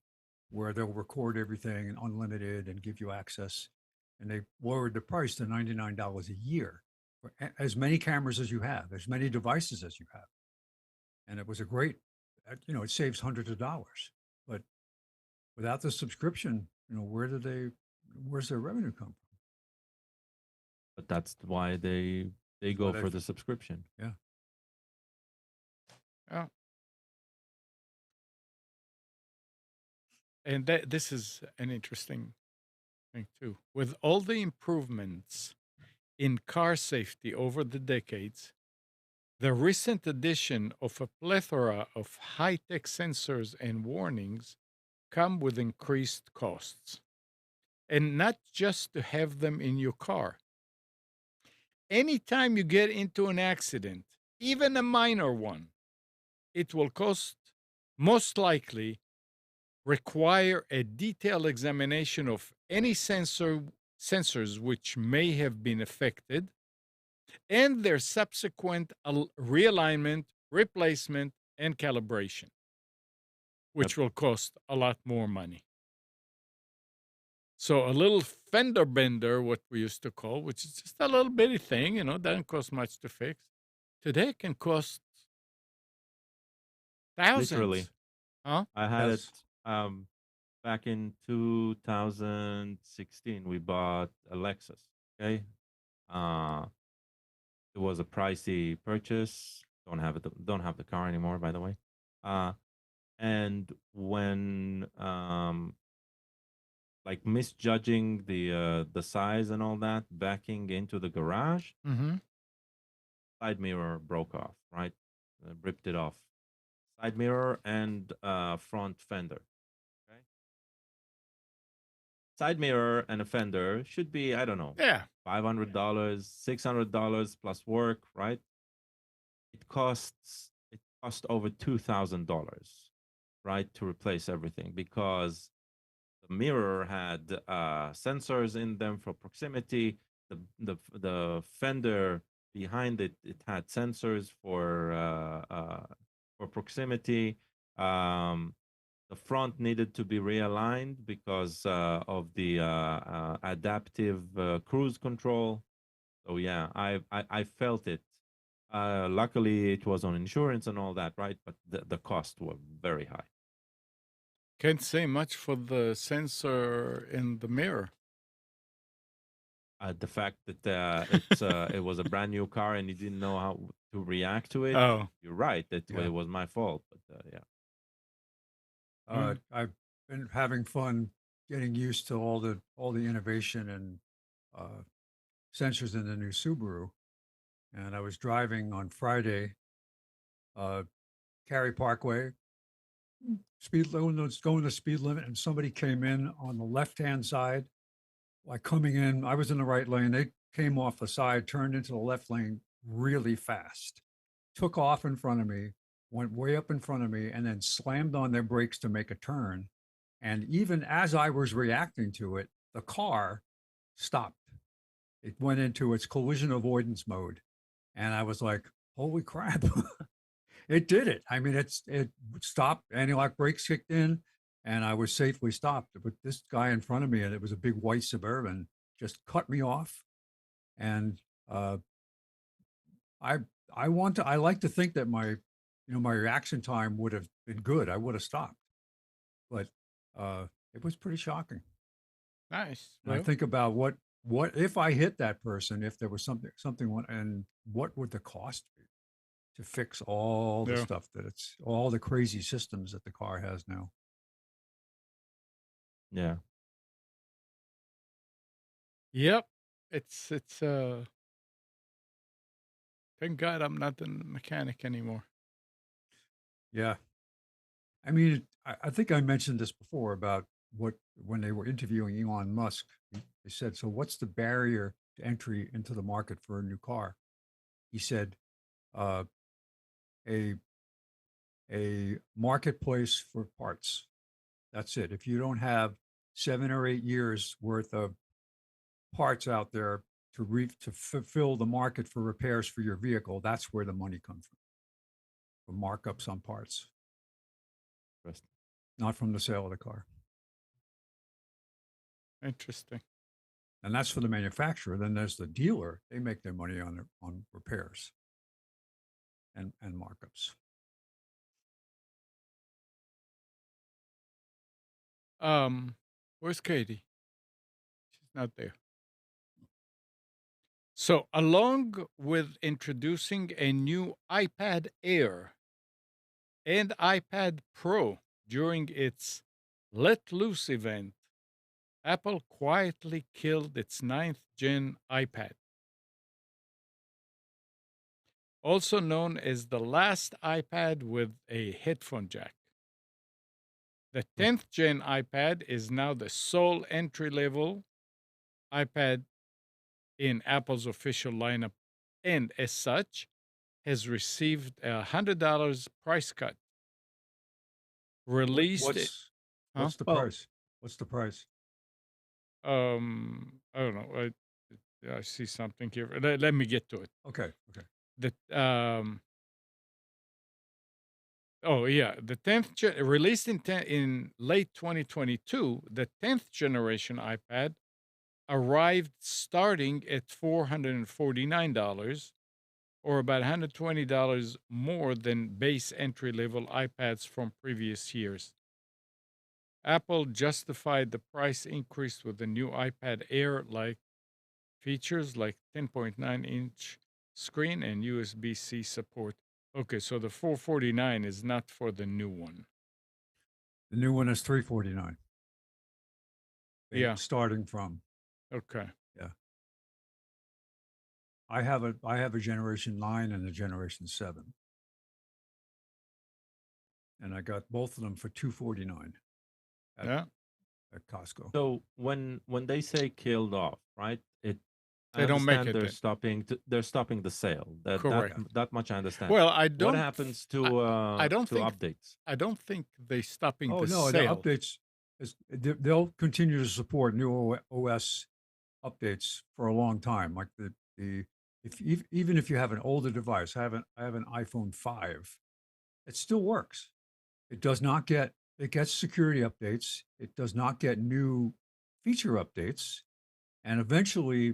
where they'll record everything and unlimited and give you access. And they lowered the price to $99 a year for as many cameras as you have, as many devices as you have. And it was a great, it saves hundreds of dollars. But without the subscription, where's their revenue come from? But that's why they go for the subscription. Yeah. Yeah. And this is an interesting thing too. With all the improvements in car safety over the decades, the recent addition of a plethora of high-tech sensors and warnings come with increased costs. And not just to have them in your car. Anytime you get into an accident, even a minor one, it will most likely require a detailed examination of any sensors which may have been affected and their subsequent realignment, replacement, and calibration, which will cost a lot more money. So a little fender bender, what we used to call, which is just a little bitty thing, doesn't cost much to fix, today can cost thousands. Literally. Huh? I had it back in 2016. We bought a Lexus. Okay. It was a pricey purchase. Don't have the car anymore, by the way. And when like misjudging the size and all that, backing into the garage, side mirror broke off, right? Ripped it off. Side mirror and front fender. Okay. Side mirror and a fender should be, I don't know, $500, $600 plus work, right? It cost over $2,000, right, to replace everything, because the mirror had sensors in them for proximity. The fender behind it had sensors for proximity. The front needed to be realigned because of the adaptive cruise control. So yeah, I felt it. Luckily, it was on insurance and all that, right? But the costs were very high. Can't say much for the sensor in the mirror. The fact that it was a brand new car and you didn't know how to react to it. Oh, you're right. It was my fault. But yeah. I've been having fun getting used to all the innovation and sensors in the new Subaru. And I was driving on Friday, Cary Parkway, going the speed limit, and somebody came in on the left-hand side, like coming in. I was in the right lane. They came off the side, turned into the left lane really fast, took off in front of me, went way up in front of me, and then slammed on their brakes to make a turn. And even as I was reacting to it, the car stopped. It went into its collision avoidance mode. And I was like, holy crap. It did it. I mean, it stopped, anti-lock brakes kicked in, and I was safely stopped. But this guy in front of me, and it was a big white Suburban, just cut me off. And I like to think that my reaction time would have been good. I would have stopped, but it was pretty shocking. nice. And I think about what if I hit that person, if there was something, and what would the cost be to fix all the stuff all the crazy systems that the car has now. Yeah. Yep. It's Thank God I'm not a mechanic anymore. Yeah. I mean, I think I mentioned this before about when they were interviewing Elon Musk, they said, "So what's the barrier to entry into the market for a new car?" He said, uh, "A marketplace for parts. That's it. If you don't have 7 or 8 years worth of parts out there to fulfill the market for repairs for your vehicle, that's where the money comes from markups on parts, Interesting. not from the sale of the car." Interesting. And that's for the manufacturer. Then there's the dealer. They make their money on repairs and markups. Where's Katie? She's not there. So, along with introducing a new iPad Air and iPad Pro during its Let Loose event, Apple quietly killed its 9th gen iPad, also known as the last iPad with a headphone jack. The 10th gen iPad is now the sole entry level iPad in Apple's official lineup, and as such, has received a $100 price cut. Released, What's the Well- price? What's the price? I don't know. I see something here. Let me get to it. Okay. The Oh yeah, the 10th released in late 2022, the 10th generation iPad arrived starting at $449, or about $120 more than base entry level iPads from previous years. Apple justified the price increase with the new iPad Air like features like 10.9-inch screen and USB-C support. Okay, so the 449 is not for the new one. The new one is $349. Yeah. Starting from. Okay. Yeah. I have a Generation 9 and a Generation 7. And I got both of them for $249 Yeah. at Costco. So when they say killed off, right? I They don't make understand it then. they're stopping the sale. Correct. That much I understand. Well, What happens to I don't to think updates? I don't think they stopping Oh the no, sale. the updates they'll continue to support new OS updates for a long time. Like even if you have an older device, I have an iPhone 5, it still works. It gets security updates. It does not get new feature updates, and eventually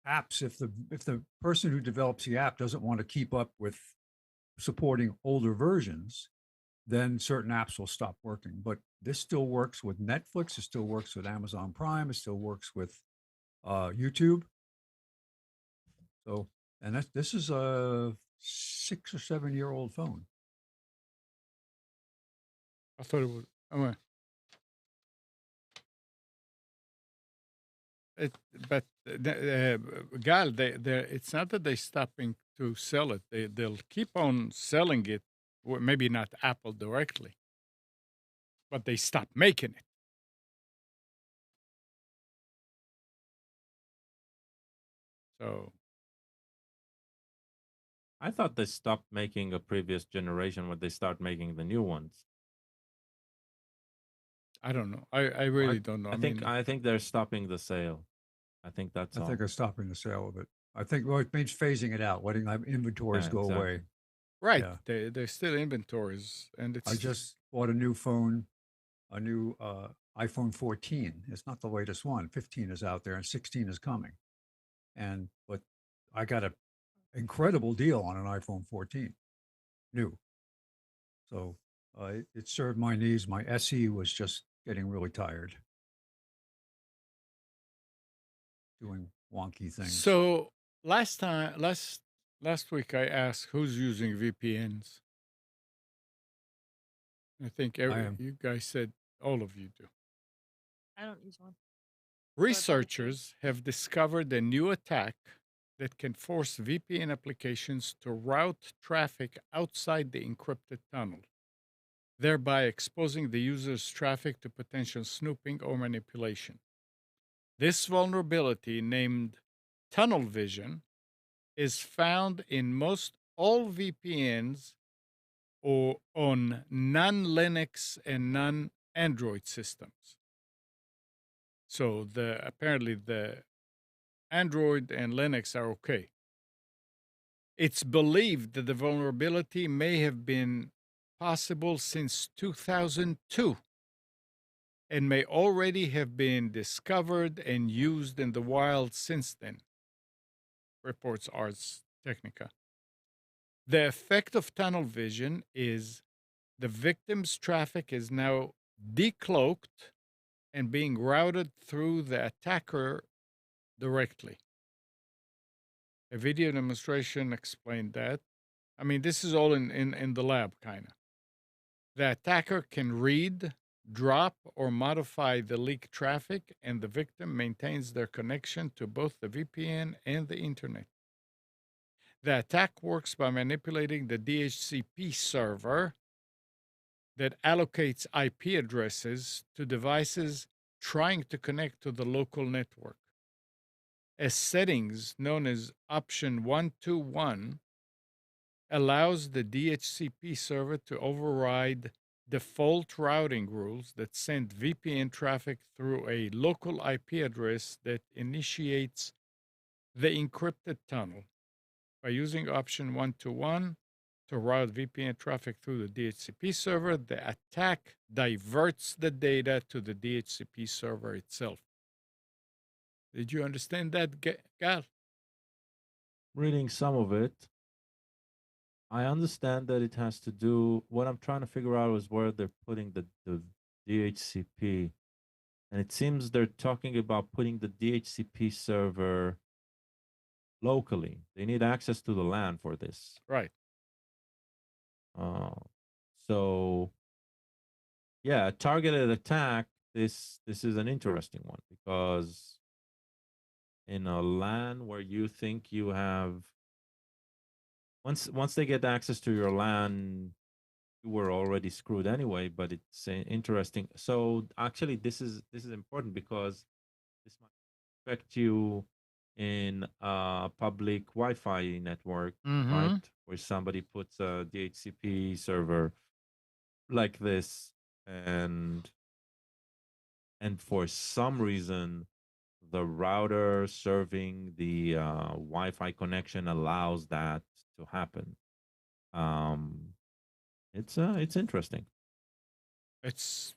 apps, if the person who develops the app doesn't want to keep up with supporting older versions, then certain apps will stop working. But this still works with Netflix. It still works with Amazon Prime. It still works with YouTube. So, and this is a 6 or 7 year old phone. I thought it was. Oh, well. But Gal, it's not that they're stopping to sell it. They'll keep on selling it. Maybe not Apple directly, but they stop making it. So I thought they stopped making a previous generation when they start making the new ones. I don't know. I really don't know. I think they're stopping the sale. I think that's I all. think they're stopping the sale of it. I think it means phasing it out, letting inventories Yeah, go exactly. away. right. Yeah. There's still inventories, and it's I just bought a new phone, a new iPhone 14. It's not the latest one. 15 is out there, and 16 is coming. But I got an incredible deal on an iPhone 14, new. So it served my needs. My SE was just getting really tired, doing wonky things. So last week I asked who's using VPNs. I think am. you guys said all of you do. I don't use one. Researchers have discovered a new attack that can force VPN applications to route traffic outside the encrypted tunnel, thereby exposing the user's traffic to potential snooping or manipulation. This vulnerability, named tunnel vision, is found in most all VPNs or on non-Linux and non-Android systems. So apparently the Android and Linux are okay. It's believed that the vulnerability may have been possible since 2002 and may already have been discovered and used in the wild since then, reports Ars Technica. The effect of tunnel vision is the victim's traffic is now decloaked and being routed through the attacker directly. A video demonstration explained that. I mean, this is all in the lab, kind of. The attacker can read, drop, or modify the leaked traffic, and the victim maintains their connection to both the VPN and the internet. The attack works by manipulating the DHCP server that allocates IP addresses to devices trying to connect to the local network. A settings known as option 121 allows the DHCP server to override default routing rules that send VPN traffic through a local IP address that initiates the encrypted tunnel. By using option 121 to route VPN traffic through the DHCP server, the attack diverts the data to the DHCP server itself. Did you understand that, Gal? Reading some of it, I understand that it has to do. What I'm trying to figure out is where they're putting the DHCP, and it seems they're talking about putting the DHCP server locally. They need access to the LAN for this. Right. So, yeah, a targeted attack. This is an interesting one because in a LAN where you think you have once they get access to your LAN, you were already screwed anyway. But it's interesting. So actually, this is important because this might affect you in a public Wi-Fi network, right? Where somebody puts a DHCP server like this, and for some reason the router serving the Wi-Fi connection allows that to happen. It's interesting. It's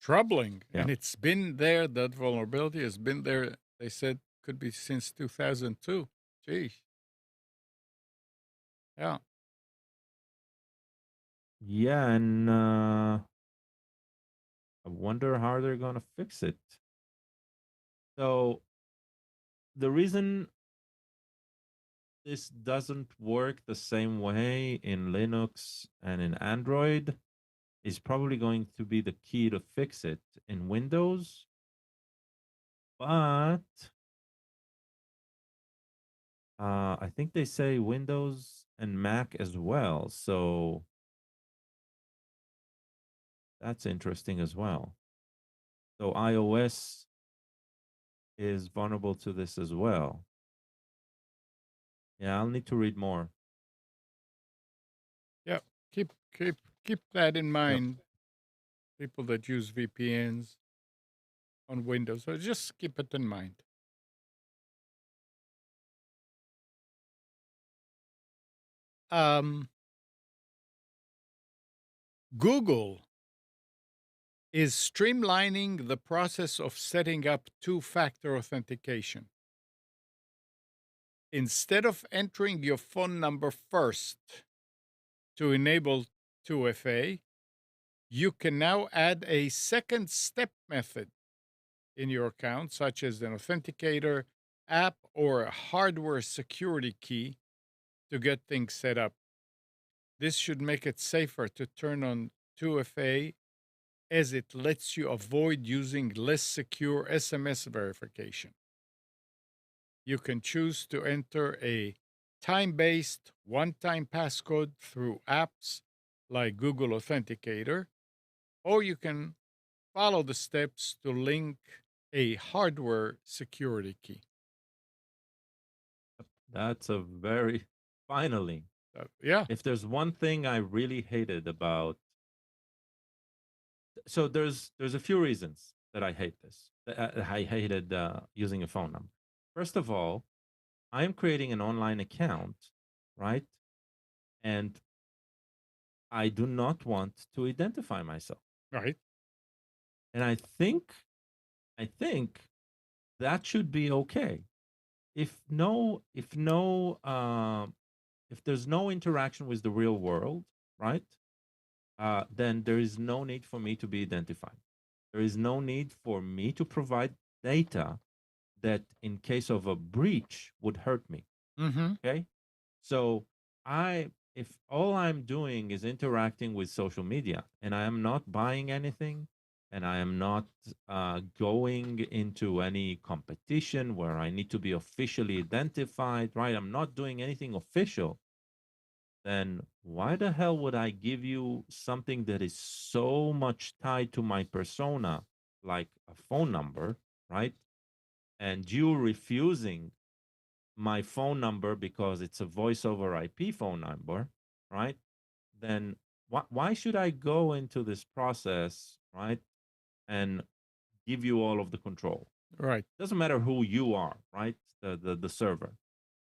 troubling. Yeah. And it's been there. That vulnerability has been there. They said could be since 2002. Gee. Yeah. Yeah, and I wonder how they're gonna fix it. So the reason this doesn't work the same way in Linux and in Android is probably going to be the key to fix it in Windows. But I think they say Windows and Mac as well. So that's interesting as well. So iOS is vulnerable to this as well. Yeah, I'll need to read more. Yeah. Keep that in mind. People that use VPNs on Windows. So just keep it in mind. Google is streamlining the process of setting up two-factor authentication. Instead of entering your phone number first to enable 2FA, you can now add a second step method in your account, such as an authenticator, app, or a hardware security key to get things set up. This should make it safer to turn on 2FA as it lets you avoid using less secure SMS verification. you can choose to enter a time-based one-time passcode through apps like Google Authenticator, or you can follow the steps to link a hardware security key. That's a very finally. Yeah. If there's one thing I really hated about, so there's a few reasons that I hate this. I hated using a phone number. First of all, I am creating an online account, right? And I do not want to identify myself. Right. And I think that should be okay. If there's no interaction with the real world, right? Then there is no need for me to be identified. There is no need for me to provide data that, in case of a breach, would hurt me. Mm-hmm. Okay, so if all I'm doing is interacting with social media, and I am not buying anything, and I am not going into any competition where I need to be officially identified, right? I'm not doing anything official. Then why the hell would I give you something that is so much tied to my persona, like a phone number, right? And you refusing my phone number because it's a voice over IP phone number, right? Then why should I go into this process, right? And give you all of the control. Right. Doesn't matter who you are, right? The server.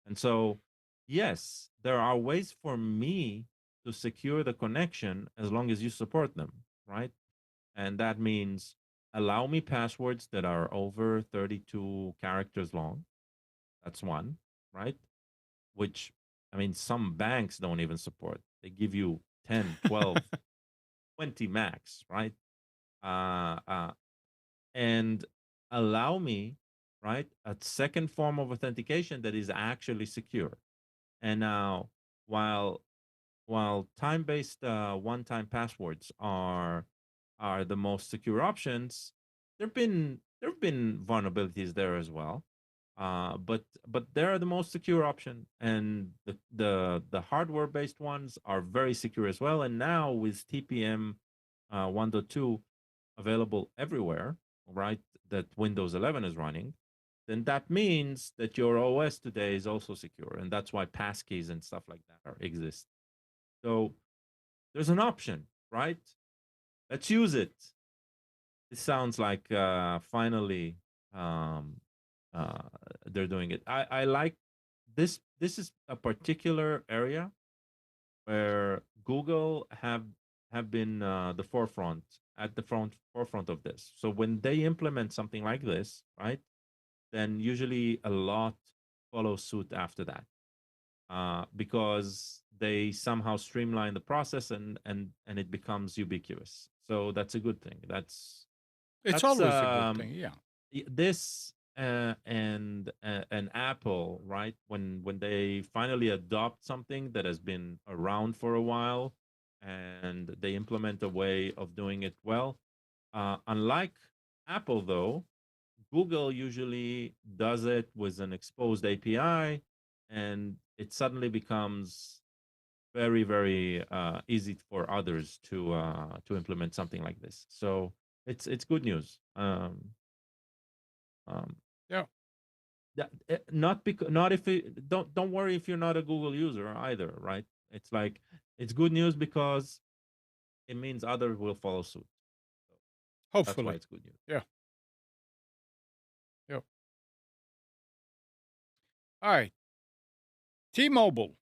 And so, yes, there are ways for me to secure the connection as long as you support them, right? And that means allow me passwords that are over 32 characters long. That's one, right? Which, I mean, some banks don't even support. They give you 10, 12, 20 max, right? And allow me, right, a second form of authentication that is actually secure. And now, while time-based one-time passwords are the most secure options, there've been vulnerabilities there as well. But they're the most secure option, and the hardware-based ones are very secure as well. And now with TPM 1.2 available everywhere, right, that Windows 11 is running, then that means that your OS today is also secure, and that's why passkeys and stuff like that exist. So there's an option, right? Let's use it. It sounds like finally they're doing it. I like this. This is a particular area where Google have been the forefront forefront of this. So when they implement something like this, right, then usually a lot follow suit after that, because they somehow streamline the process and it becomes ubiquitous. So that's a good thing. It's always a good thing. Yeah. This and Apple, right? When they finally adopt something that has been around for a while, and they implement a way of doing it well. Unlike Apple, though, Google usually does it with an exposed API, and it suddenly becomes very, very easy for others to implement something like this. So it's good news. Yeah. Not if it, don't worry if you're not a Google user either, right? It's like it's good news because it means others will follow suit. So that's why Hopefully. it's good news. Yeah. Yep. All right. T-Mobile,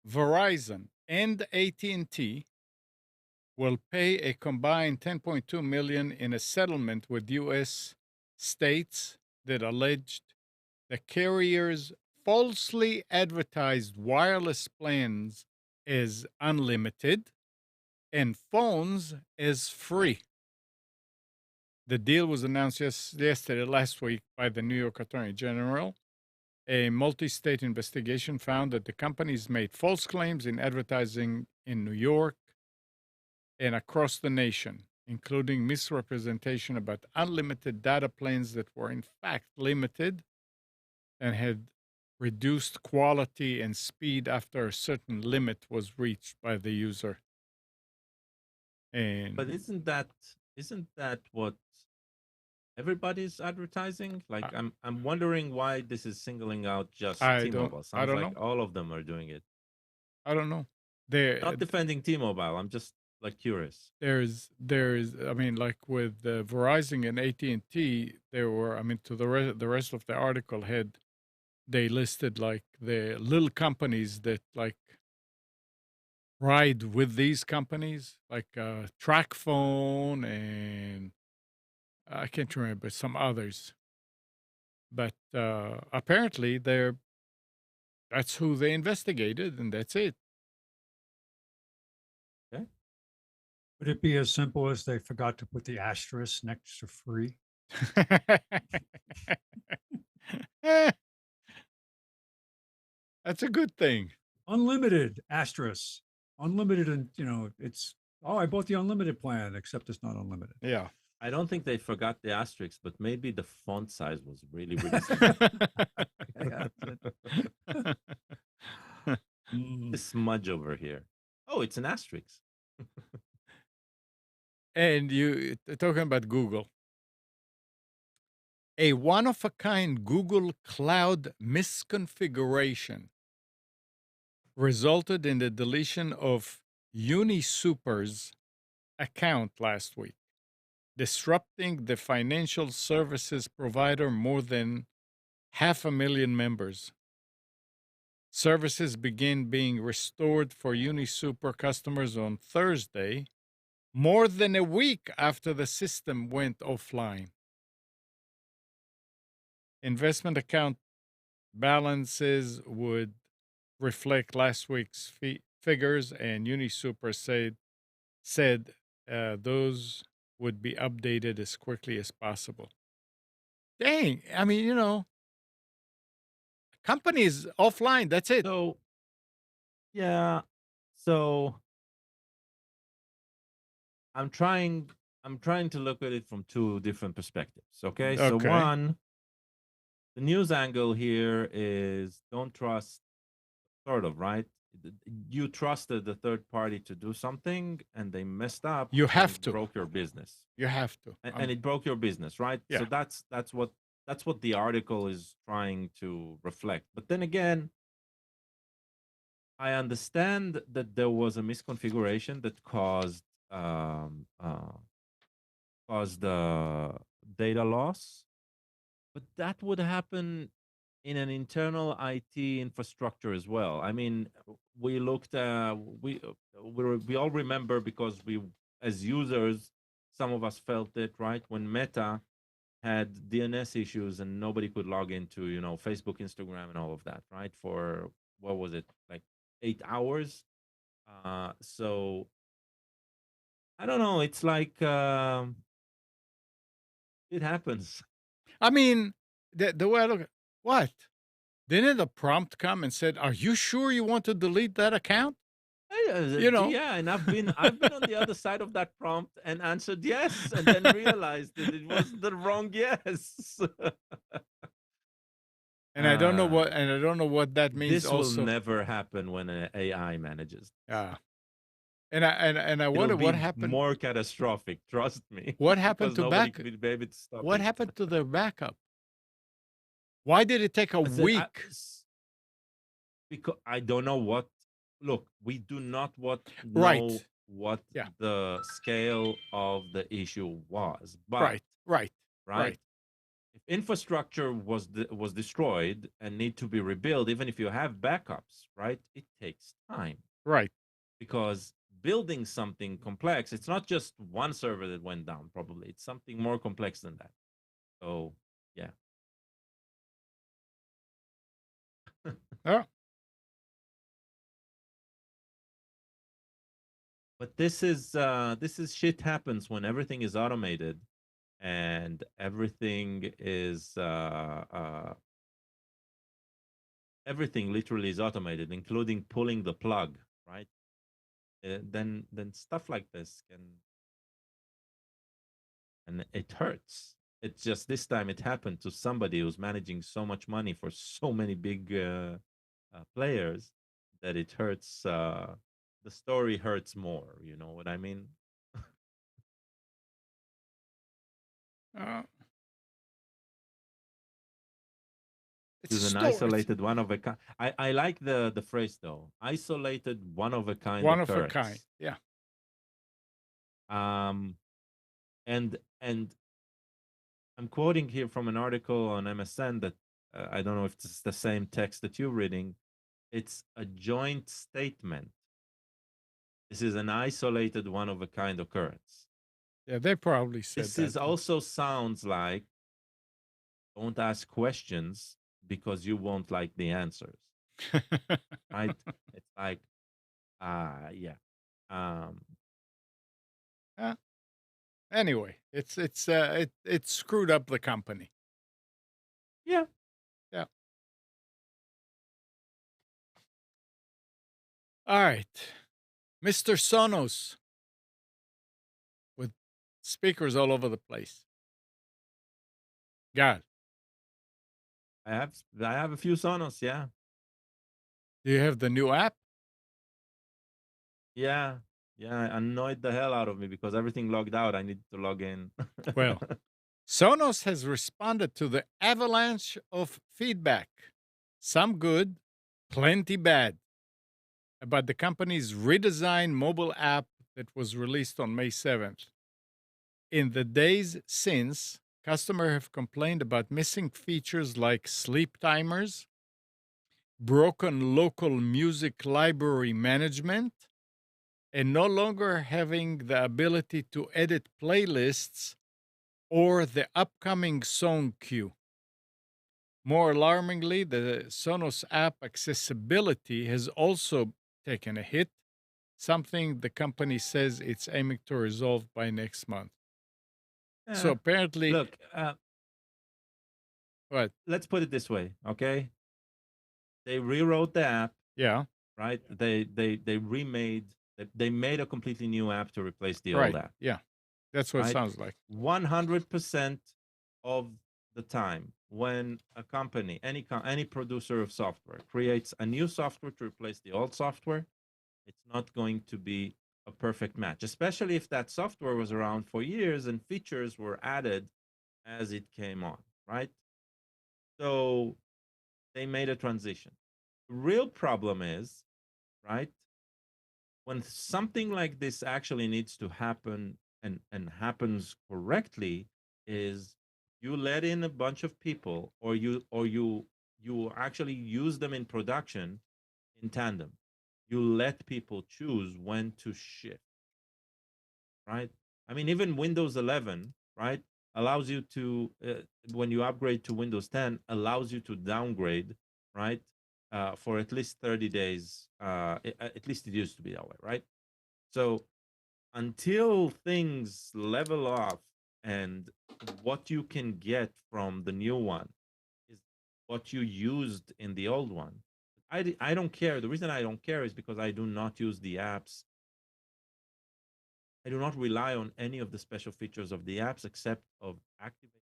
Verizon, and AT&T will pay a combined $10.2 million in a settlement with U.S. states that alleged the carriers falsely advertised wireless plans as unlimited and phones as free. The deal was announced last week by the New York Attorney General. A multi-state investigation found that the companies made false claims in advertising in New York and across the nation, including misrepresentation about unlimited data plans that were in fact limited, and had reduced quality and speed after a certain limit was reached by the user. But And isn't that what everybody's advertising? Like I, I'm wondering why this is singling out just I don't T-Mobile. I Sounds don't like know. all of them are doing it. I don't know. There Not defending T-Mobile. I'm just like curious. there's I mean, like with Verizon and AT&T, there were, I mean, to the rest of the article had, they listed like the little companies that like ride with these companies, like Track Phone and I can't remember some others. But apparently that's who they investigated and that's it. Okay. Would it be as simple as they forgot to put the asterisk next to free? That's a good thing. Unlimited asterisk, unlimited, and it's I bought the unlimited plan, except it's not unlimited. Yeah. I don't think they forgot the asterisks, but maybe the font size was really, really small. Yeah, The smudge over here. Oh, it's an asterisk. And you talking about Google. A one of a kind Google Cloud misconfiguration resulted in the deletion of UniSuper's account last week, disrupting the financial services provider more than 500,000 members. Services began being restored for UniSuper customers on Thursday, more than a week after the system went offline. Investment account balances would reflect last week's figures, and UniSuper said those would be updated as quickly as possible. Dang, I mean, companies offline. That's it. So, yeah. So I'm trying to look at it from two different perspectives. Okay. So Okay. one, the news angle here is don't trust, sort of, right? You trusted the third party to do something and they messed up. You and have it to. broke your business. You have to. And it broke your business, right? Yeah. So that's what the article is trying to reflect. But then again, I understand that there was a misconfiguration that caused data loss, but that would happen in an internal IT infrastructure as well. I mean, we looked, we all remember, because we, as users, some of us felt it, right? When Meta had DNS issues and nobody could log into, Facebook, Instagram, and all of that, right? For what was it, like 8 hours? So I don't know. It's like it happens. I mean, the way I look at what? Didn't the prompt come and said, "Are you sure you want to delete that account?" Yeah, and I've been on the other side of that prompt and answered yes, and then realized that it was the wrong yes. And I don't know what that means. This also, will never happen when an AI manages. yeah. And I It'll wonder be what happened. more catastrophic, trust me. What happened because to nobody back? will be able to stop What it. happened to their backup? Why did it take a week? Because I don't know what. Look, we do not know Right. what Yeah. the scale of the issue was. But Right. if infrastructure was destroyed and need to be rebuilt, even if you have backups, right, it takes time. Right. Because building something complex, it's not just one server that went down. Probably it's something more complex than that. So yeah. Oh. But this is shit happens when everything is automated and everything is everything literally is automated, including pulling the plug, right? Then stuff like this can, and it hurts. It's just this time it happened to somebody who's managing so much money for so many big players that it hurts. The story hurts more. You know what I mean? Uh, it's a Is an story. isolated one of a kind. I like the phrase though. Isolated one of a kind One of a occurrence. kind. Yeah. And I'm quoting here from an article on MSN that I don't know if it's the same text that you're reading. It's a joint statement. This is an isolated one of a kind occurrence. Yeah, they probably said This that. is also sounds like don't ask questions because you won't like the answers. Right? It's like, yeah. Anyway, it screwed up the company. Yeah. Yeah. All right, Mr. Sonos with speakers all over the place. God, I have a few Sonos, yeah. do you have the new app? Yeah. Yeah, it annoyed the hell out of me because everything logged out. I need to log in. Well, Sonos has responded to the avalanche of feedback, some good, plenty bad, about the company's redesigned mobile app that was released on May 7th. In the days since, customers have complained about missing features like sleep timers, broken local music library management, and no longer having the ability to edit playlists or the upcoming song queue. More alarmingly, the Sonos app accessibility has also taken a hit, something the company says it's aiming to resolve by next month. So apparently, Look, what? let's put it this way, okay? They rewrote the app, Yeah, right? They remade. They made a completely new app to replace the right. old app. Yeah, that's what it Right? sounds like. 100% of the time, when a company, any producer of software, creates a new software to replace the old software, it's not going to be a perfect match, especially if that software was around for years and features were added as it came on, right? So they made a transition. The real problem is, right, when something like this actually needs to happen and happens correctly, is you let in a bunch of people, or you actually use them in production in tandem. You let people choose when to shift, right? I mean, even Windows 11, right, allows you to, when you upgrade to Windows 10, allows you to downgrade, right, for at least 30 days. At least it used to be that way, right? So until things level off and what you can get from the new one is what you used in the old one, I don't care. The reason I don't care is because I do not use the apps. I do not rely on any of the special features of the apps except of activate.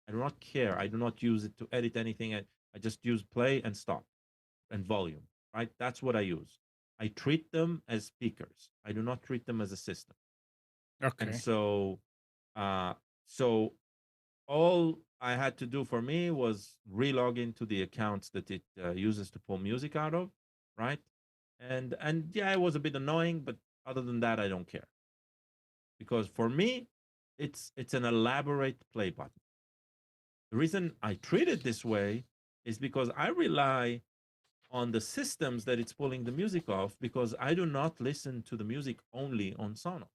I do not care. I do not use it to edit anything. I just use play and stop and volume, right? That's what I use. I treat them as speakers. I do not treat them as a system. Okay. And so, so all I had to do for me was relog into the accounts that it uses to pull music out of, right? And yeah, it was a bit annoying, but other than that, I don't care, because for me, it's an elaborate play button. The reason I treat it this way is because I rely on the systems that it's pulling the music off, because I do not listen to the music only on Sonos,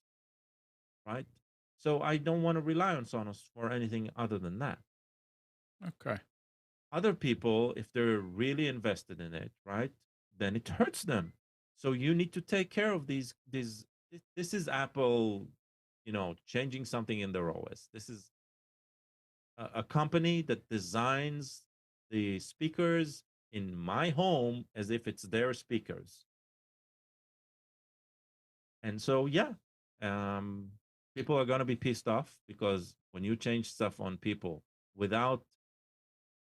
right? So I don't want to rely on Sonos for anything other than that. Okay. Other people, if they're really invested in it, right, then it hurts them. So you need to take care of these. This is Apple, changing something in their OS. This is a company that designs the speakers in my home as if it's their speakers. And so, yeah, people are going to be pissed off because when you change stuff on people without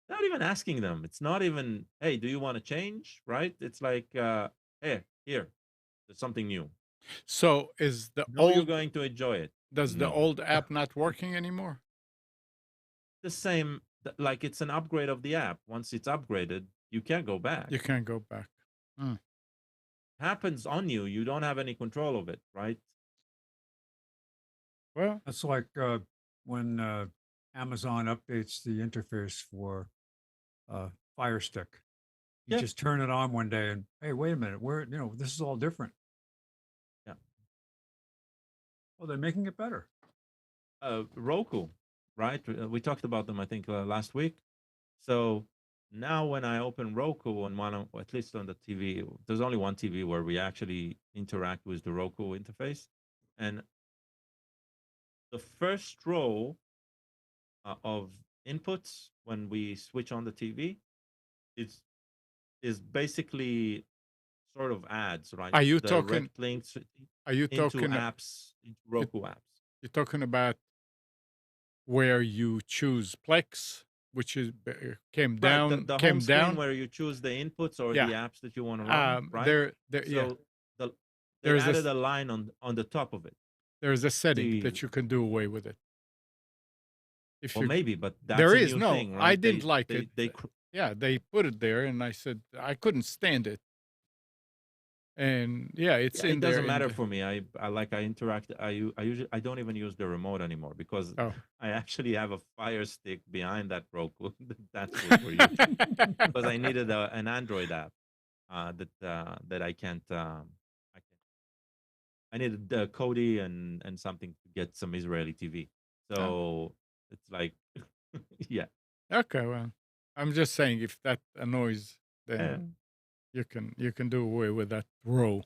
not even asking them, it's not even, hey, do you want to change? Right? It's like, hey, here, there's something new. So is the No, you're old going to enjoy it. does the No. old app not working anymore? The same, like it's an upgrade of the app. Once it's upgraded, you can't go back. You can't go back. Happens on you. You don't have any control of it, right? Well, That's like when Amazon updates the interface for Fire Stick. You Yeah. just turn it on one day and, hey, wait a minute, this is all different. Yeah. Oh, they're making it better. Roku, right? We talked about them, I think, last week. So now when I open Roku on at least on the TV, there's only one TV where we actually interact with the Roku interface. And the first row of inputs when we switch on the TV is basically sort of ads, right? are you Direct talking? links Are you into talking? apps, into Roku apps. You're talking about where you choose Plex, which is came Right, down, the came home screen down. where you choose the inputs or Yeah. the apps that you want to run, right? There, So they There's added this- a line on the top of it. there's a setting The- that you can do away with it. If Well, you, maybe, but that's there a is new no, thing, right? I didn't like they, it. They, yeah, they put it there, and I said I couldn't stand it. And yeah, it's in it there. doesn't matter for me. I interact. I don't even use the remote anymore because Oh. I actually have a Fire Stick behind that Roku. That's what we're using because I needed an Android app that I can't. I needed Kodi and something to get some Israeli TV. So it's like, yeah. Okay, well, I'm just saying if that annoys, then you can do away with that row.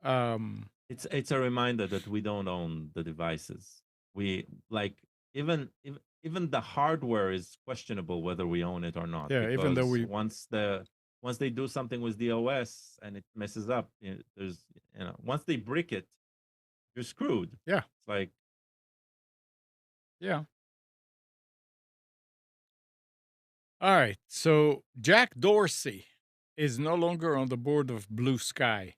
It's a reminder that we don't own the devices. We like even the hardware is questionable whether we own it or not. Yeah, even though because once they do something with the OS and it messes up, there's once they brick it, you're screwed. Yeah. It's like, yeah. All right. So Jack Dorsey is no longer on the board of BlueSky,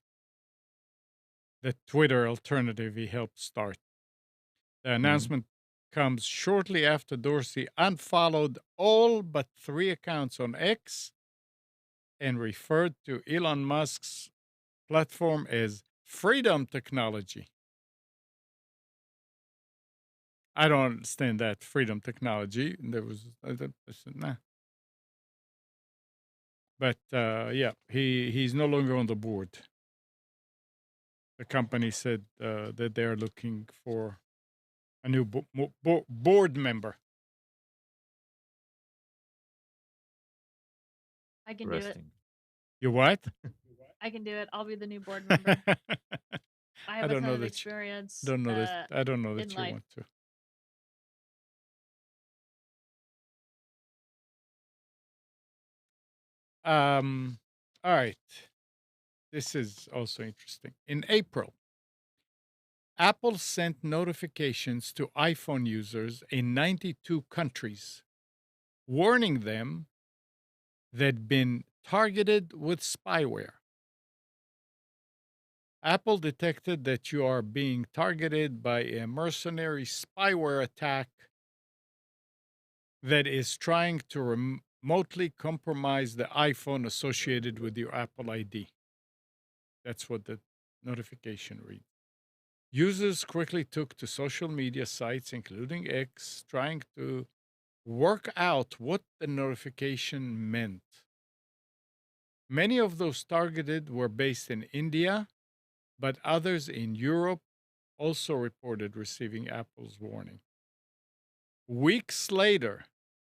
the Twitter alternative he helped start. The announcement comes shortly after Dorsey unfollowed all but 3 accounts on X and referred to Elon Musk's platform as freedom technology. I don't understand that freedom technology. There was, I said, nah. But yeah, he's no longer on the board. The company said that they're looking for a new board member. I can do it. interesting. You what? I can do it. I'll be the new board member. I have a don't ton know of that experience. Don't know that. I don't know that in you life. want to. All right. This is also interesting. In April, Apple sent notifications to iPhone users in 92 countries, warning them they'd been targeted with spyware. Apple detected that you are being targeted by a mercenary spyware attack that is trying to remotely compromise the iPhone associated with your Apple ID. That's what the notification reads. Users quickly took to social media sites, including X, trying to work out what the notification meant. Many of those targeted were based in India, but others in Europe also reported receiving Apple's warning. Weeks later,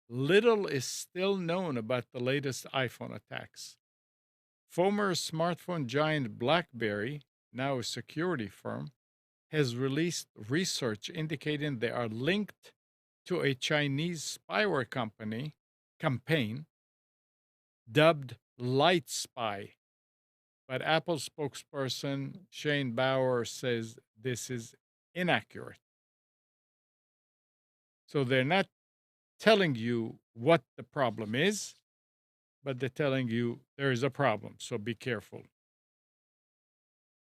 little is still known about the latest iPhone attacks. Former smartphone giant BlackBerry, now a security firm, has released research indicating they are linked to a Chinese spyware campaign dubbed Light Spy, But Apple spokesperson Shane Bauer says this is inaccurate. So they're not telling you what the problem is, but they're telling you there is a problem. So be careful.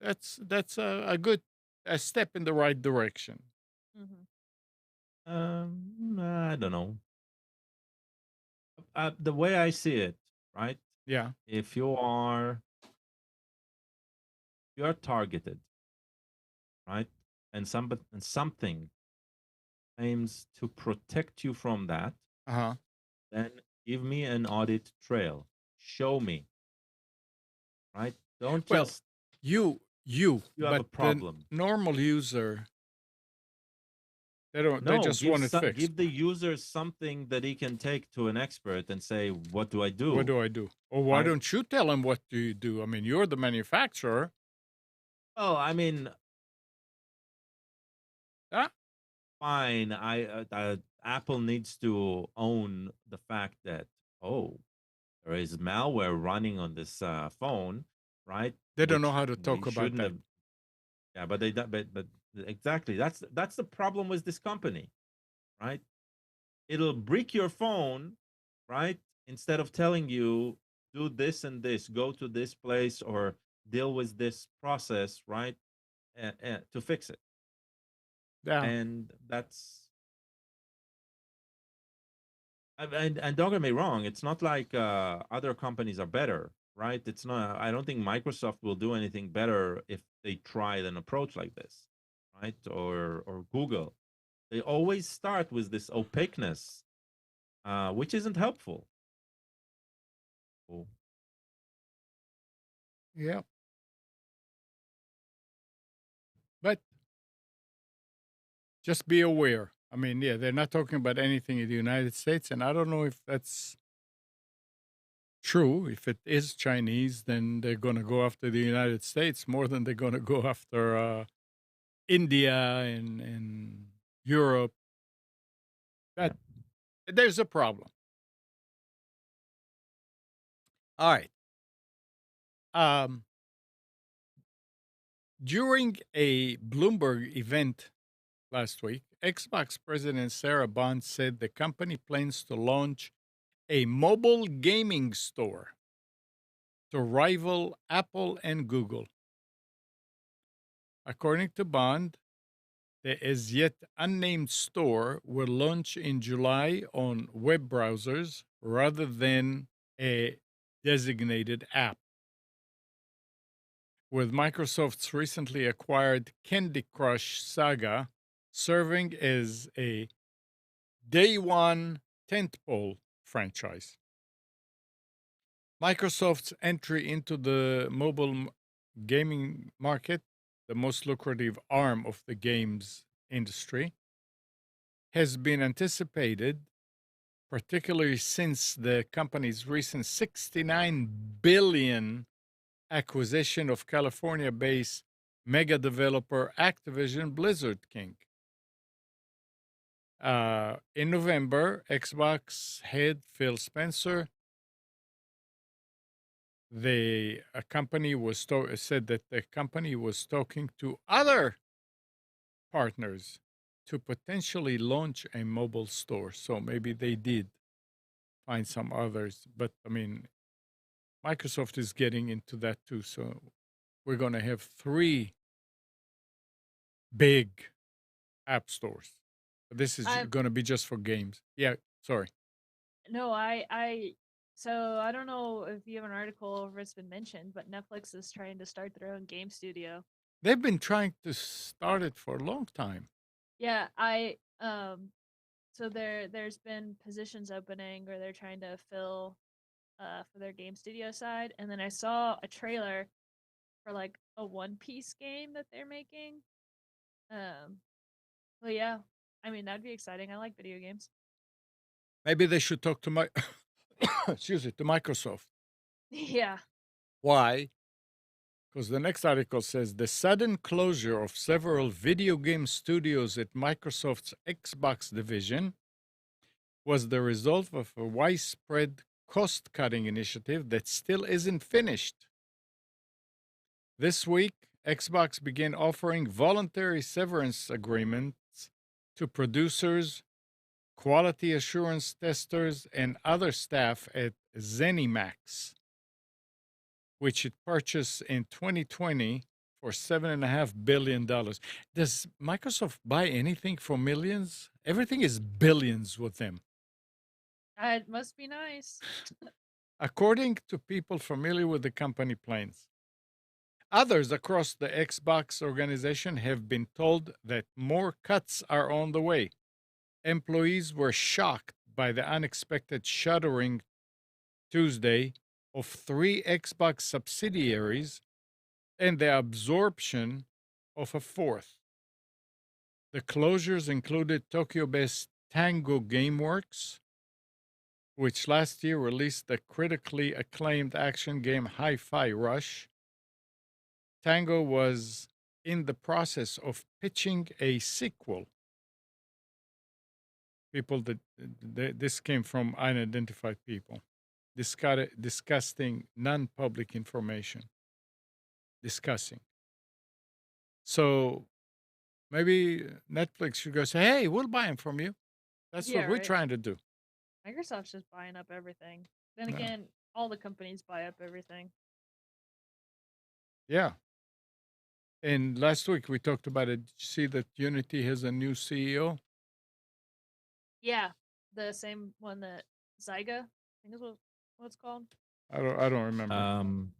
That's a good a step in the right direction. Mhm. I don't know. The way I see it, right? Yeah. If you are targeted, right, and something aims to protect you from that, Uh-huh. then give me an audit trail. Show me, right? Don't Well, just you you have a but the problem. normal user, they No, just want it fixed. give the user something that he can take to an expert and say, "What do I do?" What do I do? Or why Right? don't you tell him what do you do? I mean, you're the manufacturer. Oh, I mean, Ah, fine. Apple needs to own the fact that there is malware running on this phone, right? they don't know Which how to we talk about shouldn't that. have. Yeah, but but exactly that's the problem with this company, right? It'll brick your phone, right? Instead of telling you do this and this, go to this place or deal with this process, right? To fix it. Yeah. And that's and don't get me wrong, it's not like other companies are better, right? It's not. I don't think Microsoft will do anything better if they try an approach like this, right? Or Google. They always start with this opaqueness, which isn't helpful. Oh, Yeah. But just be aware. I mean, yeah, they're not talking about anything in the United States, and I don't know if that's true. If it is Chinese, then they're going to go after the United States more than they're going to go after India and Europe. yeah. That there's a problem. All right. During a Bloomberg event last week, Xbox President Sarah Bond said the company plans to launch a mobile gaming store to rival Apple and Google. According to Bond, the as yet unnamed store will launch in July on web browsers rather than a designated app. With Microsoft's recently acquired Candy Crush saga serving as a day one tentpole franchise. Microsoft's entry into the mobile gaming market, the most lucrative arm of the games industry, has been anticipated, particularly since the company's recent $69 billion acquisition of California-based mega developer Activision Blizzard King. In November, Xbox head Phil Spencer, the company was said that the company was talking to other partners to potentially launch a mobile store. So maybe they did find some others, but I mean, Microsoft is getting into that too. So we're going to have 3 big app stores. This is I going to be just for games. Yeah, sorry. no, so I don't know if you have an article or if it's been mentioned, but Netflix is trying to start their own game studio. They've been trying to start it for a long time. Yeah, so there's been positions opening or they're trying to fill for their game studio side, and then I saw a trailer for like a One Piece game that they're making. Well, yeah, I mean that'd be exciting. I like video games. Maybe they should talk to my excuse me, to Microsoft. Yeah. Why? Because the next article says the sudden closure of several video game studios at Microsoft's Xbox division was the result of a widespread cost cutting initiative that still isn't finished. This week, Xbox began offering voluntary severance agreements to producers, quality assurance testers, and other staff at ZeniMax, which it purchased in 2020 for $7.5 billion. Does Microsoft buy anything for millions? Everything is billions with them. It must be nice. According to people familiar with the company plans. Others across the Xbox organization have been told that more cuts are on the way. Employees were shocked by the unexpected shuttering Tuesday of 3 Xbox subsidiaries and the absorption of a fourth. The closures included Tokyo-based Tango Gameworks, which last year released the critically acclaimed action game Hi-Fi Rush. Tango was in the process of pitching a sequel. People that this came from unidentified people, discussing non-public information. Discussing. So maybe Netflix should go say, "Hey, we'll buy them from you." That's Yeah, what we're right. trying to do. Microsoft's just buying up everything. Then Yeah. again, all the companies buy up everything. Yeah. And last week we talked about it. Did you see that Unity has a new CEO? Yeah, the same one that Zyga, I think is what it's called. I don't remember.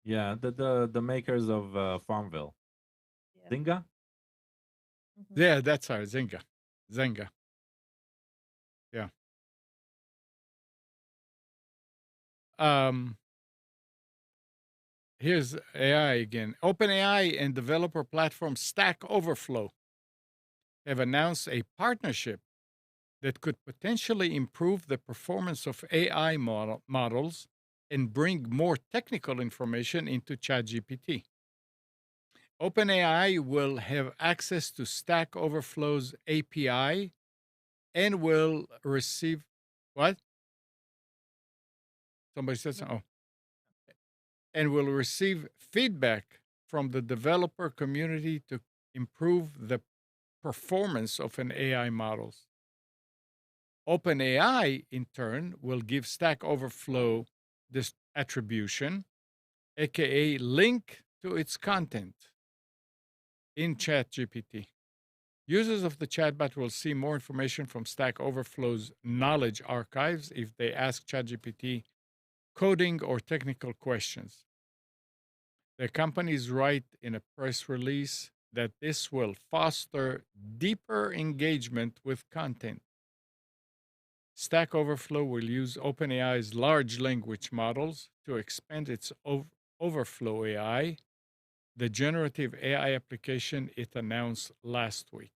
Yeah, the makers of Farmville. Yeah. Zynga? Yeah, that's our Zynga. Yeah. Here's AI again. OpenAI and developer platform Stack Overflow have announced a partnership that could potentially improve the performance of AI models and bring more technical information into ChatGPT. OpenAI will have access to Stack Overflow's API and will receive what? Somebody said something. Oh. And will receive feedback from the developer community to improve the performance of an AI models. OpenAI, in turn, will give Stack Overflow this attribution, aka link to its content in ChatGPT. Users of the chatbot will see more information from Stack Overflow's knowledge archives if they ask ChatGPT coding or technical questions. The companies write in a press release that this will foster deeper engagement with content. Stack Overflow will use OpenAI's large language models to expand its Overflow AI, the generative AI application it announced last week.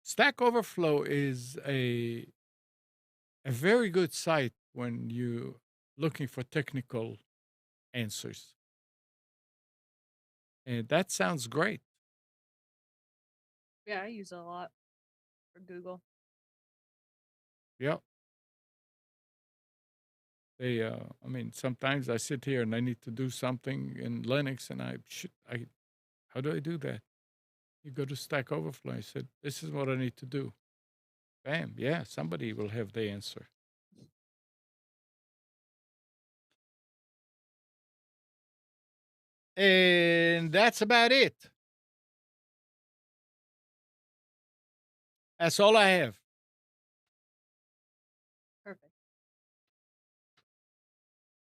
Stack Overflow is a very good site when you're looking for technical answers. And that sounds great. Yeah, I use it a lot for Google. Yep. They, I mean, sometimes I sit here and I need to do something in Linux, and how do I do that? You go to Stack Overflow. I said, "This is what I need to do." Bam! Yeah, somebody will have the answer. And that's about it. That's all I have. Perfect.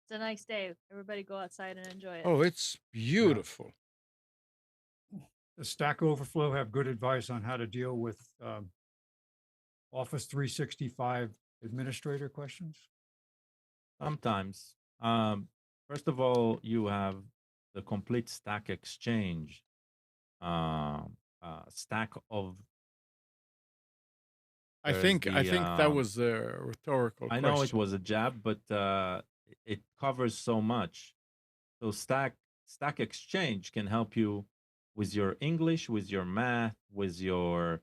It's a nice day. Everybody go outside and enjoy it. Oh, it's beautiful. Does Stack Overflow have good advice on how to deal with Office 365 administrator questions? Sometimes. First of all, you have the complete Stack Exchange stack of. I There's think the, that was a rhetorical I question. know it was a jab, but it covers so much. So Stack Exchange can help you with your English, with your math, with your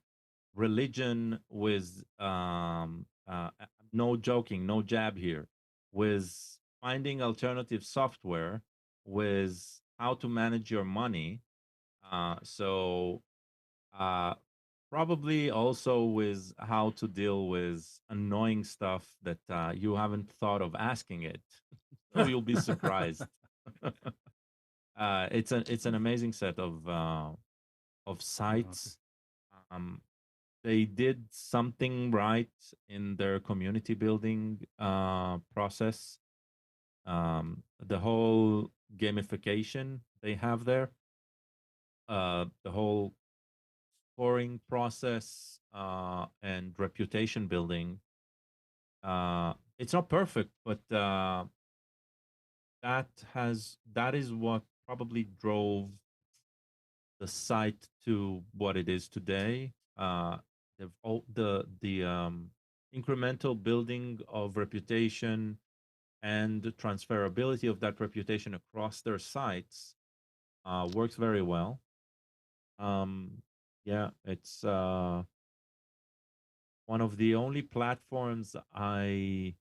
religion, with no joking, no jab here, with finding alternative software with how to manage your money. So probably also with how to deal with annoying stuff that you haven't thought of asking it. So you'll be surprised. It's an amazing set of sites. They did something right in their community building process. The whole gamification they have there, the whole scoring process and reputation building. It's not perfect, but that is what probably drove the site to what it is today. The incremental building of reputation and the transferability of that reputation across their sites works very well. Yeah, it's one of the only platforms I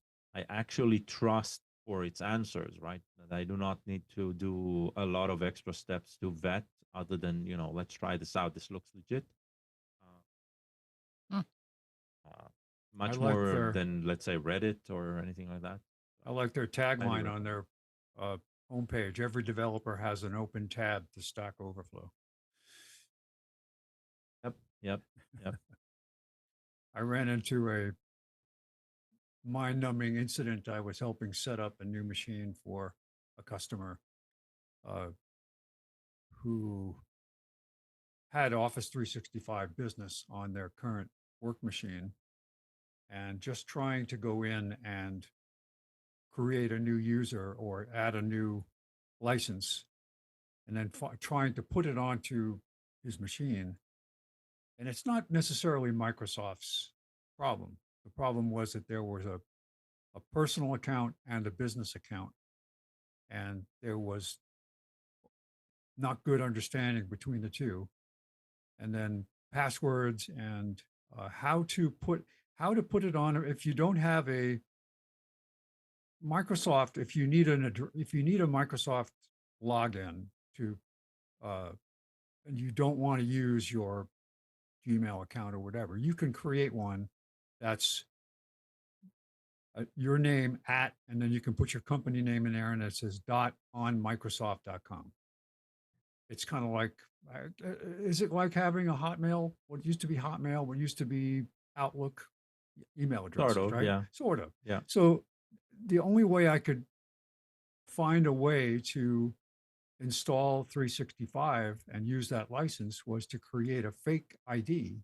actually trust for its answers, right? That I do not need to do a lot of extra steps to vet other than, let's try this out. This looks legit. Hmm. Much like more their- than, let's say, Reddit or anything like that. I like their tagline on recommend. their homepage. Every developer has an open tab to Stack Overflow. Yep. I ran into a mind-numbing incident. I was helping set up a new machine for a customer who had Office 365 Business on their current work machine, and just trying to go in and create a new user or add a new license, and then trying to put it onto his machine. And it's not necessarily Microsoft's problem. The problem was that there was a personal account and a business account, and there was not good understanding between the two. And then passwords and how to put it on. If you don't have a Microsoft, if you need a Microsoft login to, and you don't want to use your Gmail account or whatever, you can create one that's your name at, and then you can put your company name in there, and it says .onmicrosoft.com. It's kind of like, is it like having a Hotmail? What used to be Hotmail, what used to be Outlook email addresses, Sort of, right? yeah. Sort of. Yeah. So the only way I could find a way to install 365 and use that license was to create a fake ID.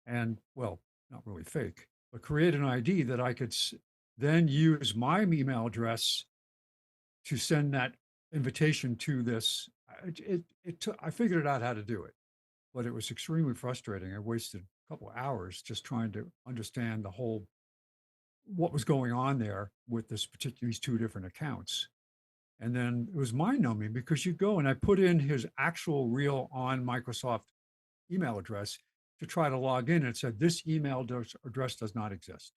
And, well, not really fake, but create an ID that I could then use my email address to send that invitation to this. I figured out how to do it, but it was extremely frustrating. I wasted a couple of hours just trying to understand what was going on there with these two different accounts. And then it was mind-numbing because you go, and I put in his actual real on Microsoft email address to try to log in, and it said this email address does not exist.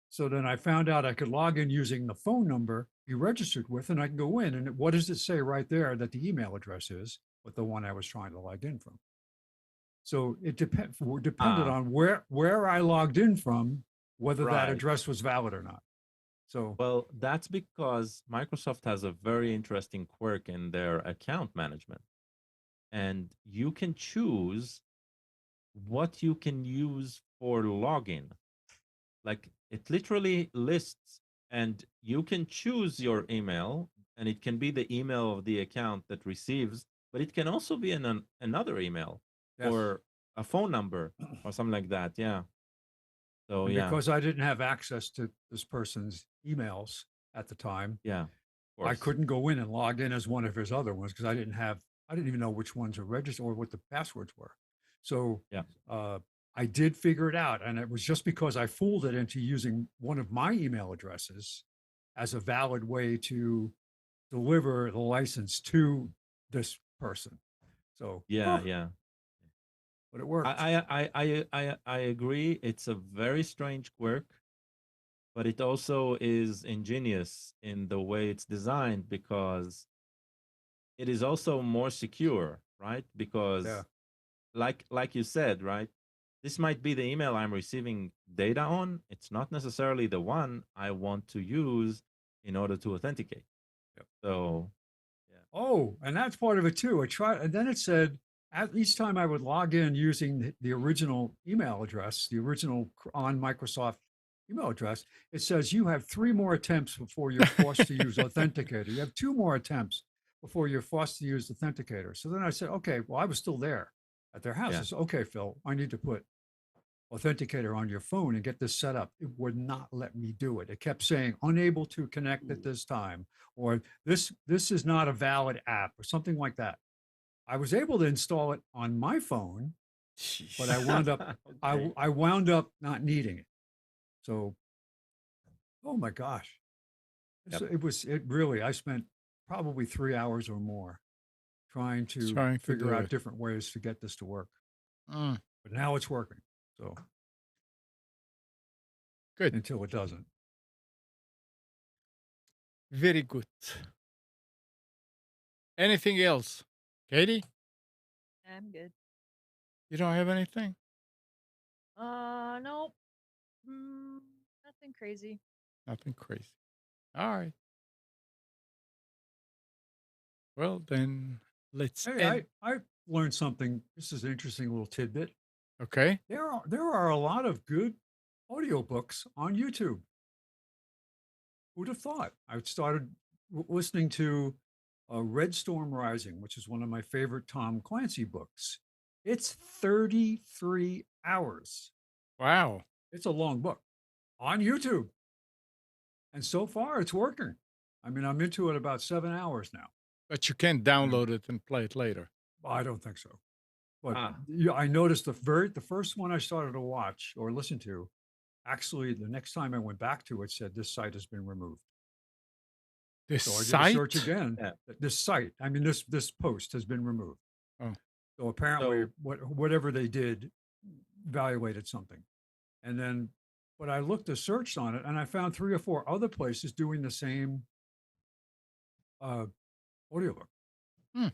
So then I found out I could log in using the phone number he registered with, and I can go in, and what does it say right there that the email address is, but the one I was trying to log in from. So it depended on where I logged in from, whether that address was valid or not. So, well, that's because Microsoft has a very interesting quirk in their account management, and you can choose what you can use for login. Like, it literally lists, and you can choose your email, and it can be the email of the account that receives, but it can also be another email or a phone number or something like that. Yeah. So, because I didn't have access to this person's emails at the time, I couldn't go in and log in as one of his other ones because I didn't even know which ones are registered or what the passwords were. So I did figure it out. And it was just because I fooled it into using one of my email addresses as a valid way to deliver the license to this person. So, but it worked. I agree. It's a very strange quirk. but it also is ingenious in the way it's designed because it is also more secure, right? Because Yeah. like you said, right? This might be the email I'm receiving data on. It's not necessarily the one I want to use in order to authenticate. Yep. So, yeah. Oh, and that's part of it too. I tried, and then it said at each time I would log in using the original email address, the original on Microsoft email address, it says you have 3 more attempts before you're forced to use Authenticator. You have 2 more attempts before you're forced to use Authenticator. So then I said, okay, well, I was still there at their house. Yeah. I said, okay, Phil, I need to put Authenticator on your phone and get this set up. It would not let me do it. It kept saying unable to connect at this time, or this is not a valid app, or something like that. I was able to install it on my phone, but I wound up Okay. I wound up not needing it. So, oh my gosh, Yep. it really. I spent probably 3 hours or more trying to Trying to figure do out it. different ways to get this to work. Mm, But now it's working. So good. until it doesn't. Very good. Anything else? Katie, I'm good. you don't have anything? Nope. Nothing crazy. Nothing crazy. All right. Well, then let's Hey, end. I learned something. This is an interesting little tidbit. Okay. There are a lot of good audiobooks on YouTube. Who'd have thought? I started listening to Red Storm Rising, which is one of my favorite Tom Clancy books. It's 33 hours. Wow. It's a long book on YouTube. And so far it's working. I mean, I'm into it about 7 hours now. But you can download it and play it later. I don't think so. But Ah. yeah, I noticed the first one I started to watch or listen to, actually the next time I went back to it said this site has been removed. This So I did a search site? again. Yeah. This site, I mean, this post has been removed. Oh. So apparently, So- whatever they did, evaluated something, and then, but I looked a search on it, and I found 3 or 4 other places doing the same audiobook. Hmm.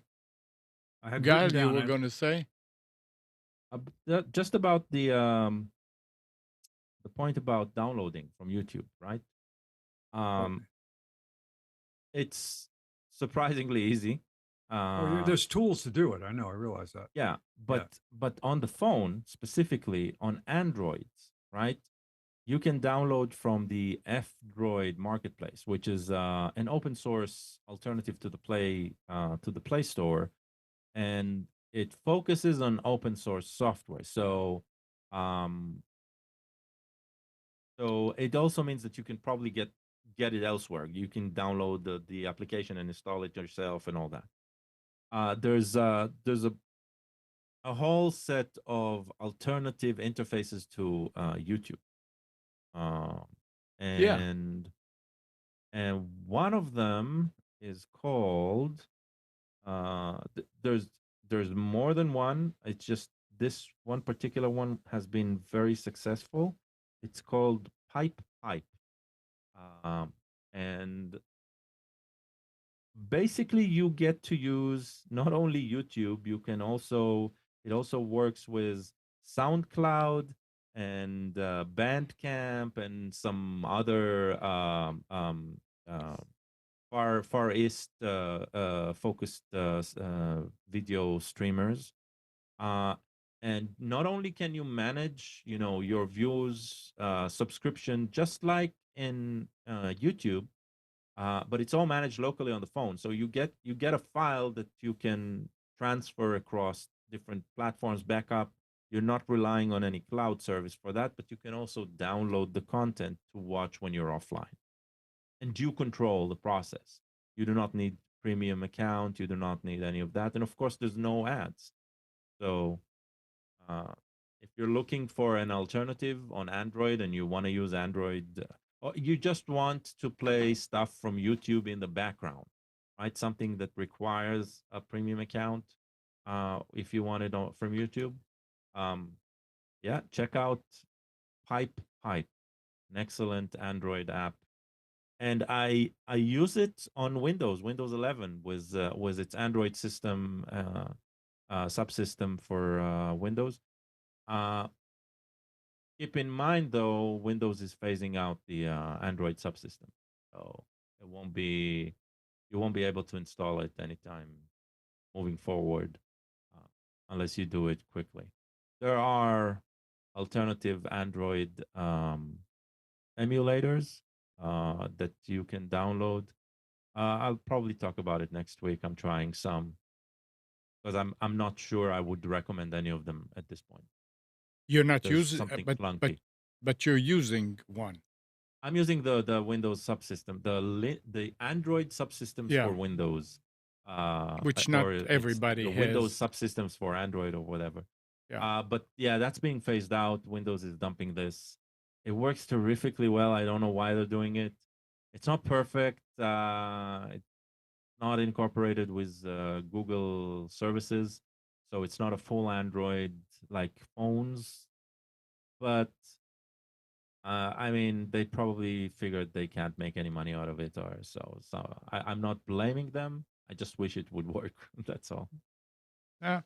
I had written Gal, you down. were going to say? Just about the point about downloading from YouTube, right? Okay. It's surprisingly easy. Oh, yeah, there's tools to do it. I know. I realize that. Yeah, but on the phone, specifically on Androids, right? You can download from the F-Droid marketplace, which is an open source alternative to the Play Store, and it focuses on open source software. So it also means that you can probably get it elsewhere. You can download the application and install it yourself and all that. There's a whole set of alternative interfaces to YouTube, Yeah. and one of them is called. There's more than one. It's just this one particular one has been very successful. It's called Pipe, and basically you get to use not only YouTube. It also works with SoundCloud and Bandcamp and some other far east focused video streamers. And not only can you manage, your views, subscription, just like in YouTube, but it's all managed locally on the phone. So you get a file that you can transfer across different platforms, backup. You're not relying on any cloud service for that, but you can also download the content to watch when you're offline. And you control the process. You do not need premium account. You do not need any of that. And of course, there's no ads. So if you're looking for an alternative on Android and you want to use Android, or you just want to play stuff from YouTube in the background, right? Something that requires a premium account. If you want it from YouTube, yeah, check out Pipe. an excellent Android app, and I use it on Windows 11 with its Android system subsystem for Windows. Keep in mind though, Windows is phasing out the Android subsystem, so it won't be you won't be able to install it anytime moving forward unless you do it quickly. There are alternative Android emulators that you can download. I'll probably talk about it next week. I'm trying some because I'm not sure I would recommend any of them at this point. You're not There's using, something but clunky. you're using one. I'm using the Windows subsystem, the Android subsystems Yeah. for Windows, Which not or it's everybody the has. Windows subsystems for Android or whatever. Yeah. But yeah, that's being phased out. Windows is dumping this. It works terrifically well. I don't know why they're doing it. It's not perfect. It's not incorporated with Google services, so it's not a full Android like phones. But I mean, they probably figured they can't make any money out of it, or so. So I'm not blaming them. I just wish it would work. That's all. Yeah.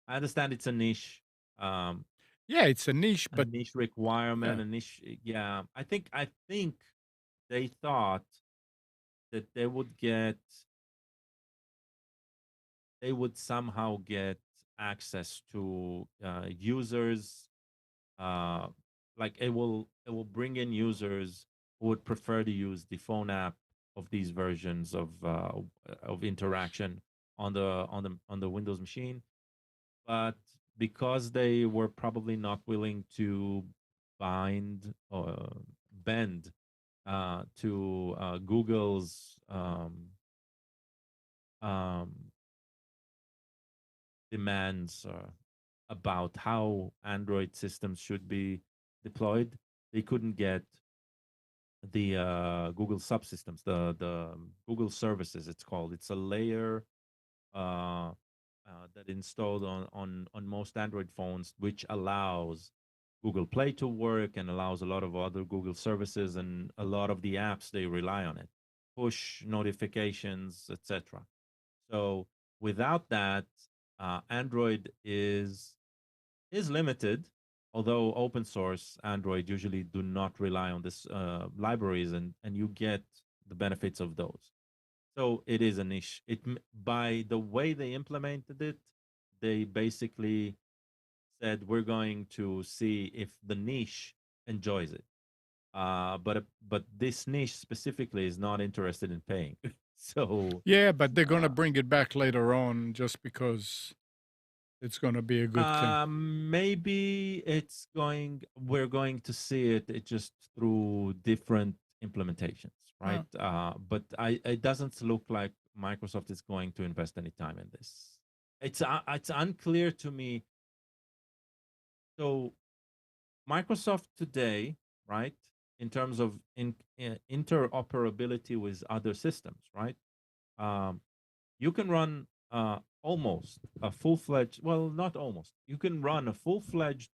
I understand it's a niche. Yeah, it's a niche, A but niche requirement, yeah. a niche. Yeah, I think they thought that they would somehow get access to users. Like it will bring in users who would prefer to use the phone app of these versions of interaction on the Windows machine, but because they were probably not willing to bend to Google's demands about how Android systems should be deployed, they couldn't get the Google subsystems, the Google services. It's called. It's a layer that installed on most Android phones, which allows Google Play to work and allows a lot of other Google services and a lot of the apps they rely on it, push notifications, etc. So without that, Android is limited. Although open source Android usually do not rely on this libraries, and you get the benefits of those. So it is a niche. By the way they implemented it, they basically said we're going to see if the niche enjoys it. But this niche specifically is not interested in paying. So yeah, but they're gonna bring it back later on just because it's gonna be a good thing. maybe we're going to see it just through different implementations, right? But it doesn't look like Microsoft is going to invest any time in this. It's unclear to me. So Microsoft today, right, in terms of interoperability with other systems, right? You can run almost a full-fledged, well, not almost. You can run a full-fledged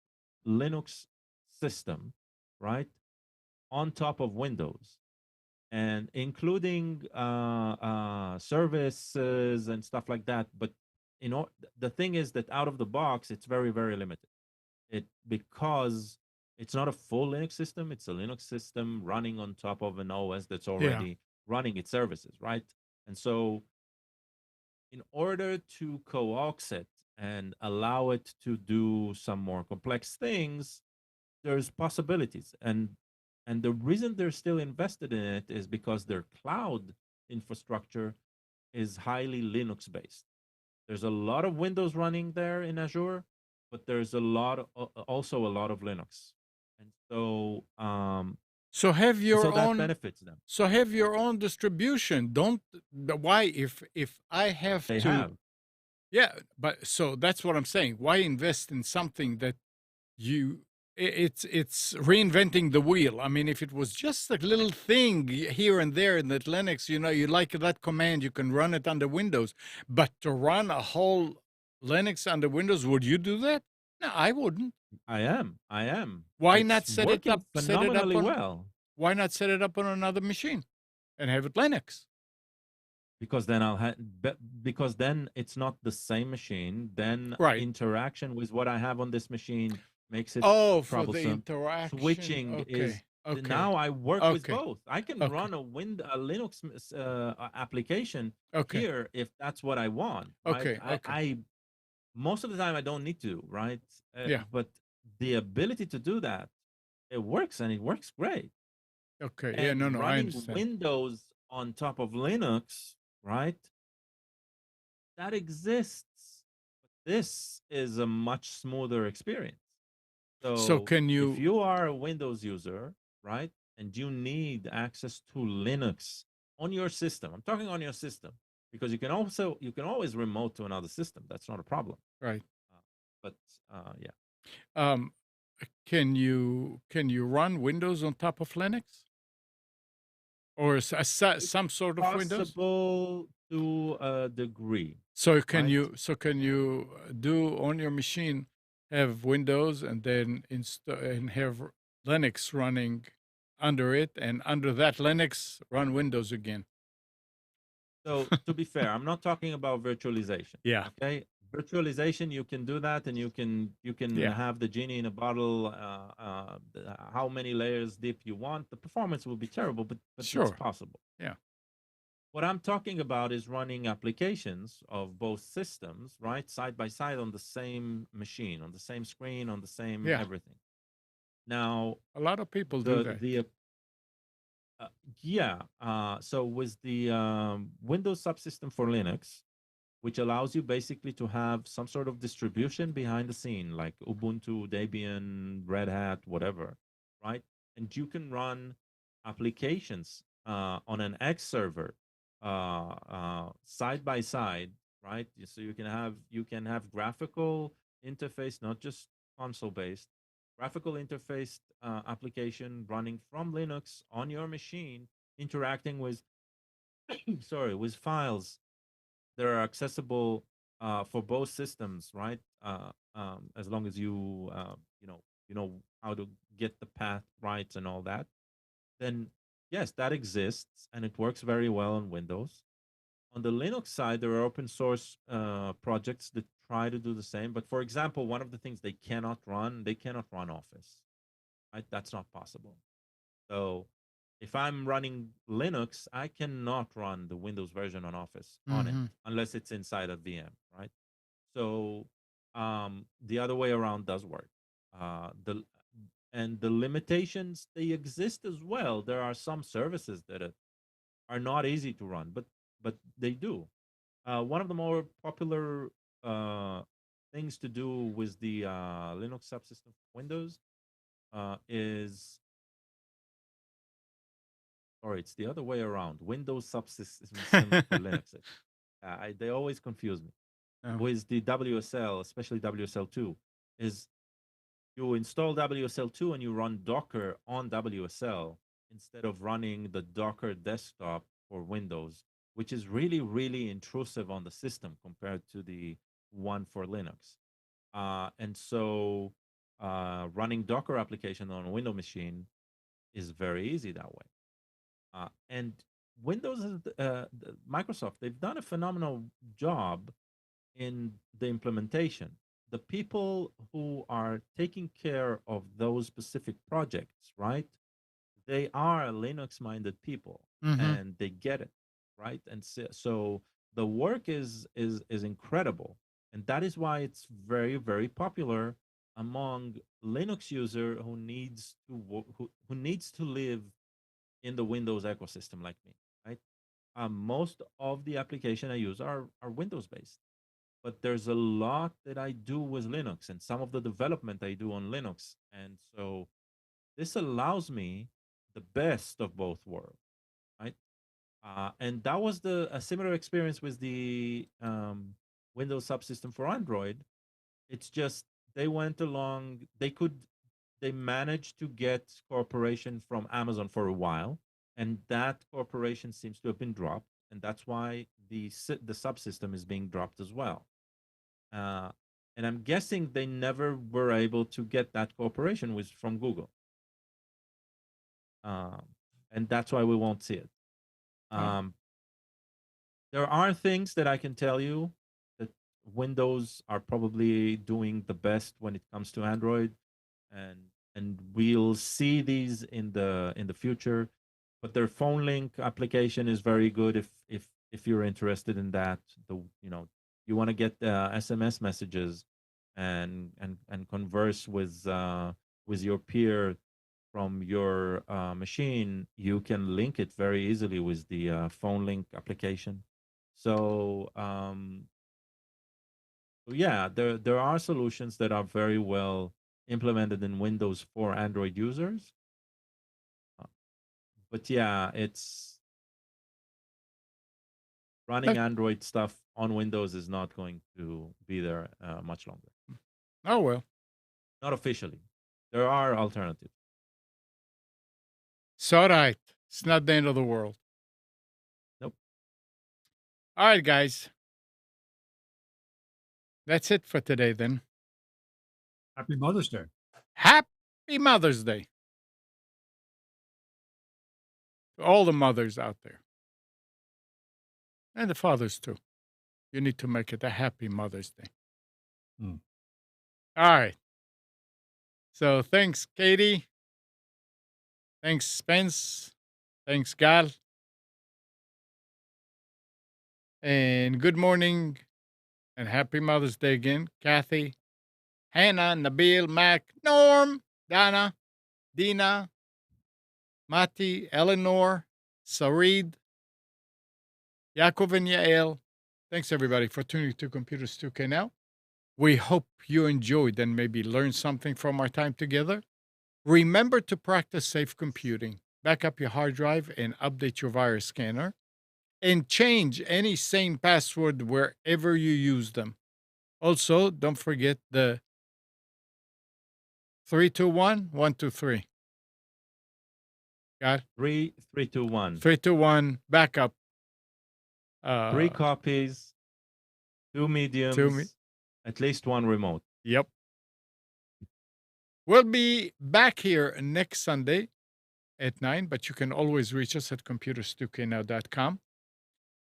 Linux system, right, on top of Windows, and including services and stuff like that. But the thing is that out of the box, it's very, very limited. Because it's not a full Linux system. It's a Linux system running on top of an OS that's already running its services, right? And so in order to coax it and allow it to do some more complex things, there's possibilities. And the reason they're still invested in it is because their cloud infrastructure is highly Linux based. There's a lot of Windows running there in Azure, but there's also a lot of Linux. And so So have your so that own benefits them. So have your own distribution. Don't why if I have They to have. Yeah, but so that's what I'm saying. Why invest in something that it's reinventing the wheel? I mean, if it was just a little thing here and there in that Linux, you like that command, you can run it under Windows. But to run a whole Linux under Windows, would you do that? No, I wouldn't. I am. Why It's not set it working up? phenomenally well. Why not set it up on another machine and have it Linux? Because then because then it's not the same machine. Then Right. interaction with what I have on this machine makes it Oh, for the troublesome. interaction. Switching is Okay. now I work with Okay. both. I can Okay. run a Linux application Okay. here if that's what I want. Right? Okay. Okay. I most of the time I don't need to, right? Yeah. But the ability to do that, it works, and it works great. Okay. And Yeah. No. I running understand. Windows on top of Linux, right? That exists. This is a much smoother experience. So can you? If you are a Windows user, right, and you need access to Linux on your system, I'm talking on your system, because you can always remote to another system. That's not a problem. Right. But yeah. Can you run Windows on top of Linux, or some sort of Windows? Possible to a degree. So can right? you do on your machine have Windows and then and have Linux running under it, and under that Linux run Windows again? So to be fair, I'm not talking about virtualization. Yeah. Okay. Virtualization, you can do that, and you can Yeah. have the genie in a bottle. How many layers deep you want. The performance will be terrible, but Sure. it's possible. Yeah. What I'm talking about is running applications of both systems, right, side by side on the same machine, on the same screen, on the same everything. Now, a lot of people do that. So with the Windows subsystem for Linux, which allows you basically to have some sort of distribution behind the scene, like Ubuntu, Debian, Red Hat, whatever, right? And you can run applications on an X server side by side, right? So you can have graphical interface, not just console based, graphical interface application running from Linux on your machine, interacting with with files that are accessible for both systems, right? As long as you know how to get the path right and all that, then yes, that exists, and it works very well on Windows. On the Linux side, there are open source projects that try to do the same. But for example, one of the things they cannot run Office, right? That's not possible. So if I'm running Linux, I cannot run the Windows version on Office on it unless it's inside a VM, right? So the other way around does work. The limitations, they exist as well. There are some services that are not easy to run, but they do. One of the more popular things to do with the Linux subsystem for Windows is, or it's the other way around. Windows subsystem for Linux. They always confuse me. With the WSL, especially WSL2, is you install WSL2 and you run Docker on WSL instead of running the Docker desktop for Windows, which is really, really intrusive on the system compared to the one for Linux. And so running Docker application on a Windows machine is very easy that way. And Windows, Microsoft, they've done a phenomenal job in the implementation. The people who are taking care of those specific projects, right? They are Linux-minded people, and they get it, right? And so the work is incredible, and that is why it's very, very popular among Linux user who needs to live in the Windows ecosystem like me, right? Most of the application I use are Windows based, but there's a lot that I do with Linux, and some of the development I do on Linux, and so this allows me the best of both worlds, right? And that was a similar experience with the Windows subsystem for Android. It's just they went along, they managed to get cooperation from Amazon for a while, and that cooperation seems to have been dropped, and that's why the subsystem is being dropped as well. And I'm guessing they never were able to get that cooperation from Google. And that's why we won't see it. There are things that I can tell you that Windows are probably doing the best when it comes to Android, and we'll see these in the future. But their phone link application is very good if you're interested in that. You want to get SMS messages and converse with your peer from your machine. You can link it very easily with the phone link application. So yeah, there are solutions that are very well implemented in Windows for Android users. But yeah, it's running Android stuff on Windows is not going to be there much longer. Oh, well. Not officially. There are alternatives. It's all right. It's not the end of the world. Nope. All right, guys. That's it for today, then. Happy Mother's Day. Happy Mother's Day. To all the mothers out there. And the fathers, too. You need to make it a happy Mother's Day. Mm. All right. So thanks, Katie. Thanks, Spence. Thanks, Gal. And good morning and happy Mother's Day again, Kathy, Hannah, Nabil, Mac, Norm, Dana, Dina, Mati, Eleanor, Sarid, Yaakov, and Yael. Thanks, everybody, for tuning to Computers 2K Now. We hope you enjoyed and maybe learned something from our time together. Remember to practice safe computing. Back up your hard drive and update your virus scanner. And change any same password wherever you use them. Also, don't forget the 3-2-1-1-2-3. Got 3-3-2-1. 3-2-1 backup. 3 copies, 2 mediums, at least 1 remote. Yep. We'll be back here next Sunday at 9, but you can always reach us at computers2know.com.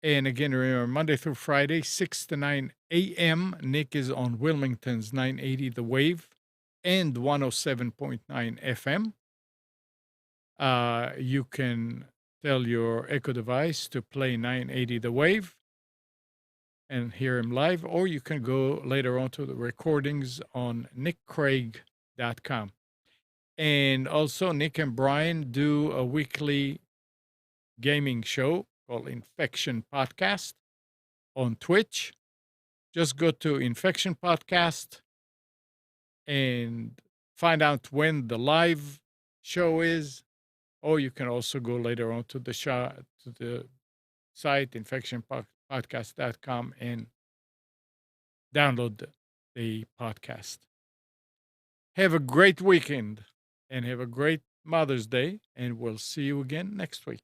And again, remember, Monday through Friday, 6 to 9 a.m., Nick is on Wilmington's 980 The Wave and 107.9 FM. You can tell your Echo device to play 980 The Wave and hear him live, or you can go later on to the recordings on nickcraig.com. And also, Nick and Brian do a weekly gaming show called Infection Podcast on Twitch. Just go to Infection Podcast and find out when the live show is, or you can also go later on to the site infectionpodcast.com and download the podcast. Have a great weekend and have a great Mother's Day, and we'll see you again next week.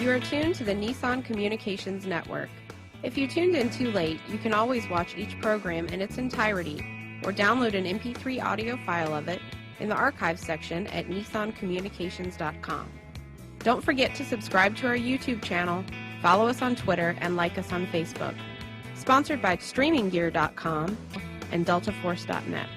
You are tuned to the Nissan Communications Network. If you tuned in too late, you can always watch each program in its entirety or download an MP3 audio file of it in the archives section at nissancommunications.com. Don't forget to subscribe to our YouTube channel, follow us on Twitter, and like us on Facebook. Sponsored by StreamingGear.com and DeltaForce.net.